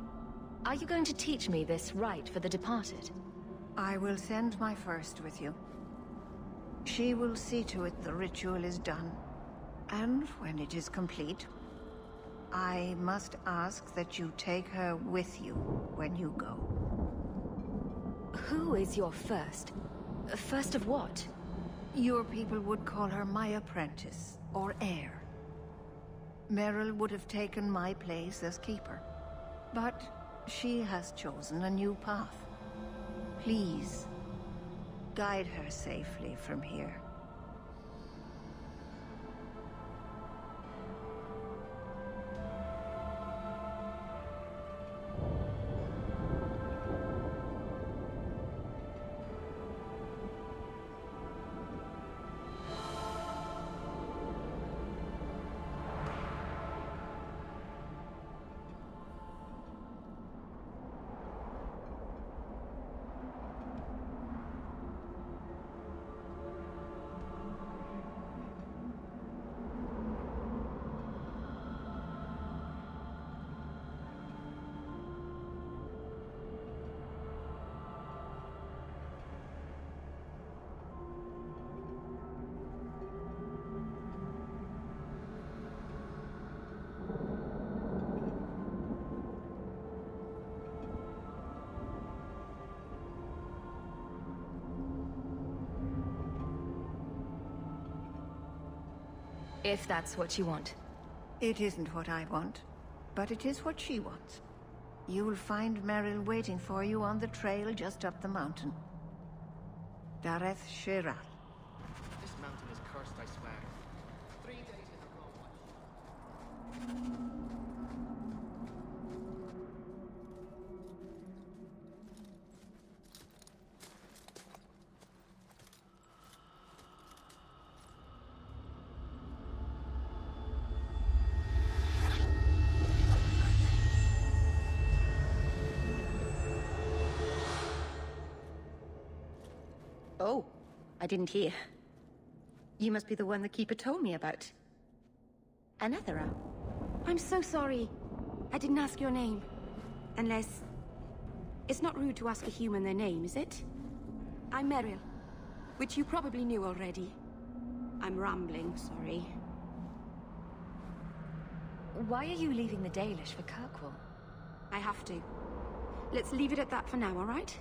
Are you going to teach me this rite for the departed? I will send my first with you. She will see to it the ritual is done. And when it is complete, I must ask that you take her with you when you go. Who is your first? First of what? Your people would call her my apprentice, or heir. Meryl would have taken my place as keeper. But she has chosen a new path. Please, guide her safely from here. If that's what you want. It isn't what I want, but it is what she wants. You'll find Meryl waiting for you on the trail just up the mountain. Dareth Shiral. This mountain is cursed, I swear. 3 days in a row. Oh, I didn't hear. You must be the one the Keeper told me about. Anethera. I'm so sorry. I didn't ask your name. Unless... It's not rude to ask a human their name, is it? I'm Meryl, which you probably knew already. I'm rambling, sorry. Why are you leaving the Dalish for Kirkwall? I have to. Let's leave it at that for now, all right?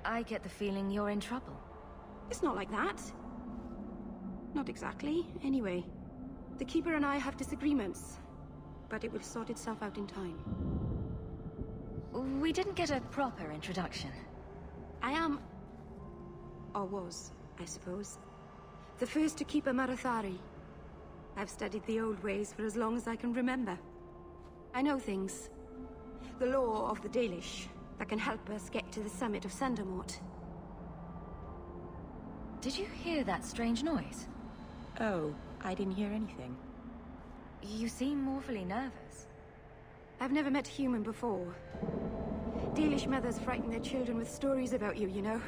I get the feeling you're in trouble. It's not like that. Not exactly, anyway. The Keeper and I have disagreements, but it will sort itself out in time. We didn't get a proper introduction. I am... or was, I suppose. The first to keep a Marathari. I've studied the old ways for as long as I can remember. I know things. The law of the Dalish that can help us get to the summit of Sandamort. Did you hear that strange noise? Oh, I didn't hear anything. You seem awfully nervous. I've never met a human before. Dalish mothers frighten their children with stories about you, you know.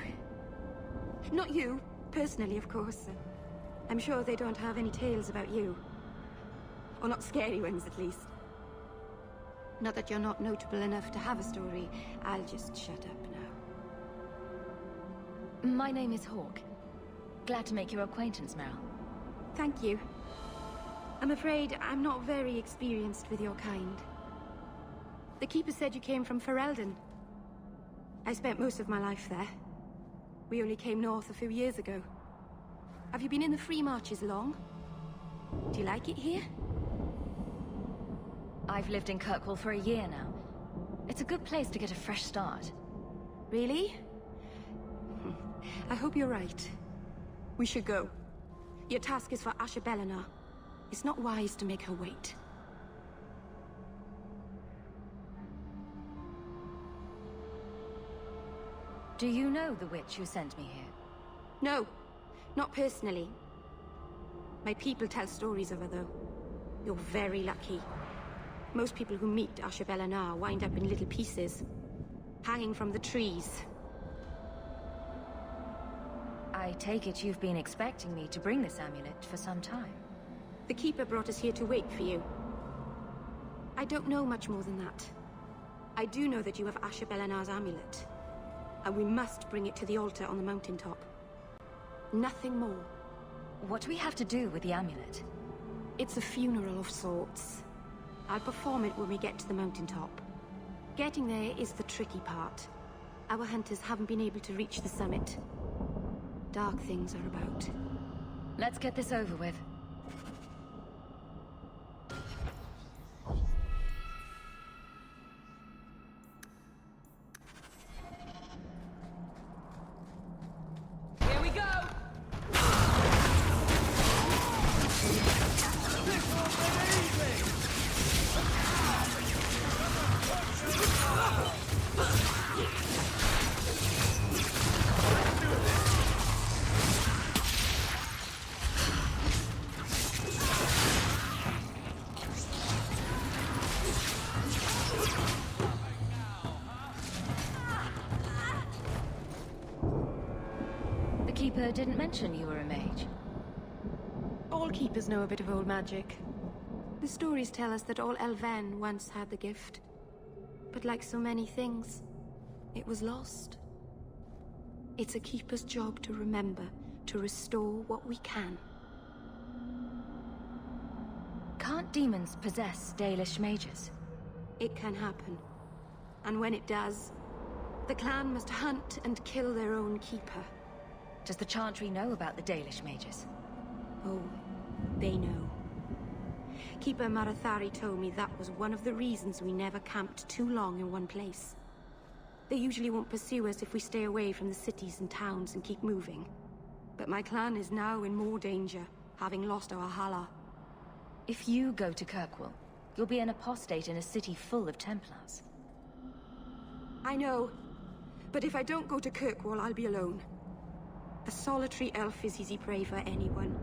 Not you, personally, of course. I'm sure they don't have any tales about you. Or not scary ones, at least. Not that you're not notable enough to have a story. I'll just shut up now. My name is Hawke. Glad to make your acquaintance, Meryl. Thank you. I'm afraid I'm not very experienced with your kind. The Keeper said you came from Ferelden. I spent most of my life there. We only came north a few years ago. Have you been in the Free Marches long? Do you like it here? I've lived in Kirkwall for a year now. It's a good place to get a fresh start. Really? I hope you're right. We should go. Your task is for Asher Bellinar. It's not wise to make her wait. Do you know the witch who sent me here? No, not personally. My people tell stories of her, though. You're very lucky. Most people who meet Asher Bellinar wind up in little pieces, hanging from the trees. I take it you've been expecting me to bring this amulet for some time. The Keeper brought us here to wait for you. I don't know much more than that. I do know that you have Asher Belenar's amulet, and we must bring it to the altar on the mountaintop. Nothing more. What do we have to do with the amulet? It's a funeral of sorts. I'll perform it when we get to the mountaintop. Getting there is the tricky part. Our hunters haven't been able to reach the summit. Dark things are about. Let's get this over with. Here we go! The Keeper didn't mention you were a mage. All keepers know a bit of old magic. The stories tell us that all Elven once had the gift. But like so many things, it was lost. It's a keeper's job to remember, to restore what we can. Can't demons possess Dalish mages? It can happen. And when it does, the clan must hunt and kill their own keeper. Does the Chantry know about the Dalish mages? Oh, they know. Keeper Marathari told me that was one of the reasons we never camped too long in one place. They usually won't pursue us if we stay away from the cities and towns and keep moving. But my clan is now in more danger, having lost our Hala. If you go to Kirkwall, you'll be an apostate in a city full of Templars. I know. But if I don't go to Kirkwall, I'll be alone. A solitary elf is easy prey for anyone.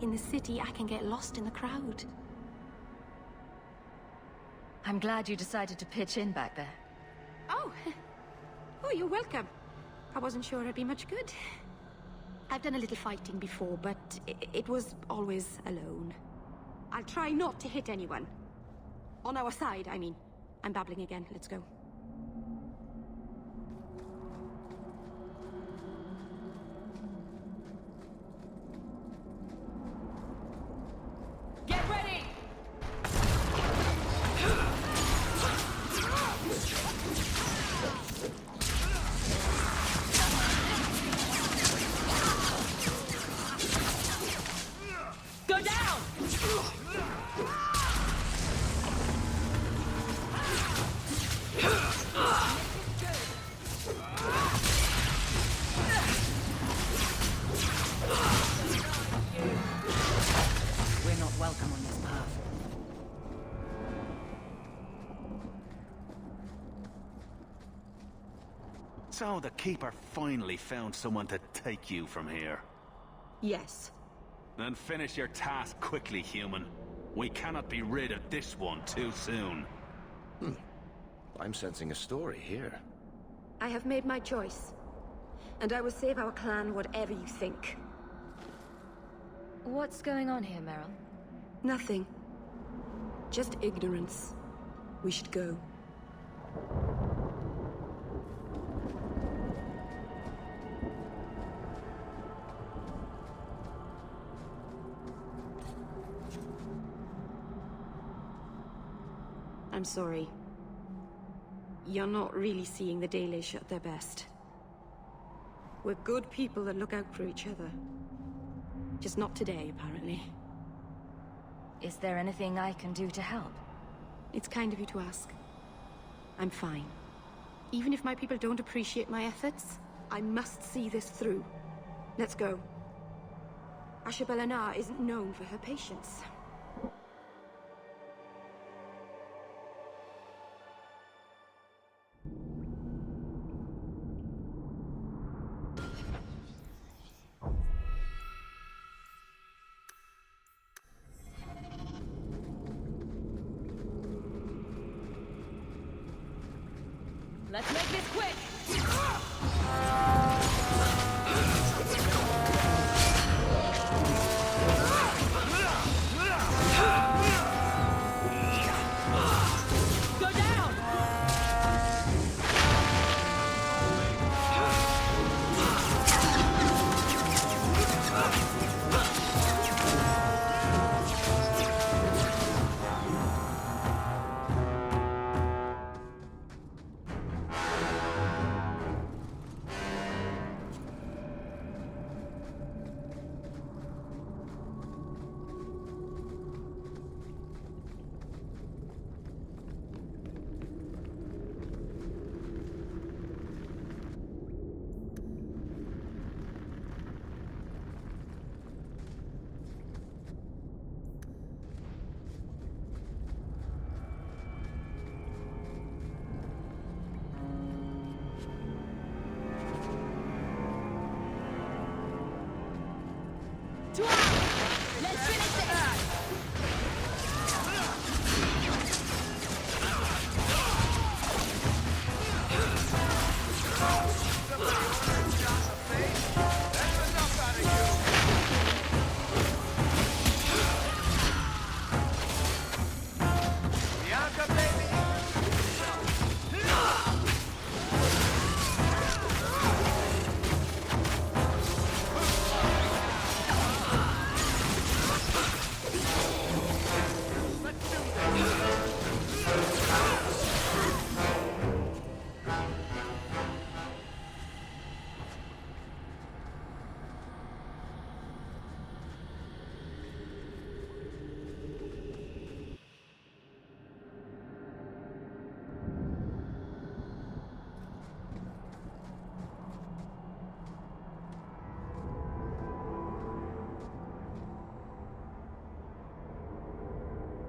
In the city, I can get lost in the crowd. I'm glad you decided to pitch in back there. Oh! Oh, you're welcome. I wasn't sure I'd be much good. I've done a little fighting before, but it was always alone. I'll try not to hit anyone. On our side, I mean. I'm babbling again. Let's go. Get ready! Go down! We're not welcome on this path. So the Keeper finally found someone to take you from here. Yes. Then finish your task quickly, human. We cannot be rid of this one too soon. I'm sensing a story here. I have made my choice. And I will save our clan whatever you think. What's going on here, Meryl? Nothing. Just ignorance. We should go. I'm sorry. You're not really seeing the Dalish at their best. We're good people that look out for each other. Just not today, apparently. Is there anything I can do to help? It's kind of you to ask. I'm fine. Even if my people don't appreciate my efforts, I must see this through. Let's go. Asher Belenar isn't known for her patience. Let's make this quick!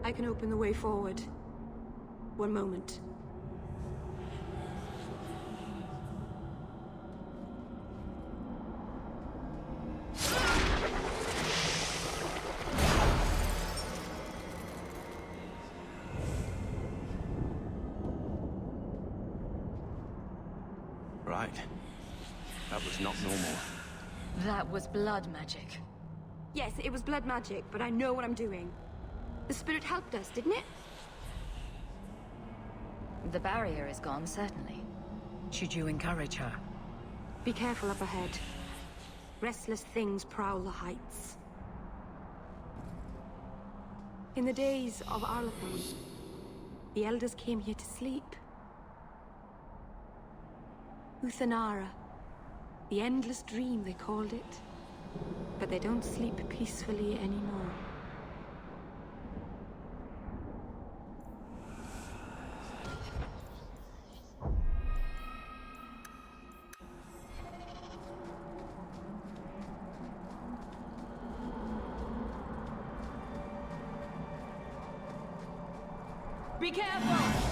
I can open the way forward. One moment. Right. That was not normal. That was blood magic. Yes, it was blood magic, but I know what I'm doing. The spirit helped us, didn't it? The barrier is gone, certainly. Should you encourage her? Be careful up ahead. Restless things prowl the heights. In the days of Arlathan, the Elders came here to sleep. Uthanara. The endless dream, they called it. But they don't sleep peacefully anymore. Be careful!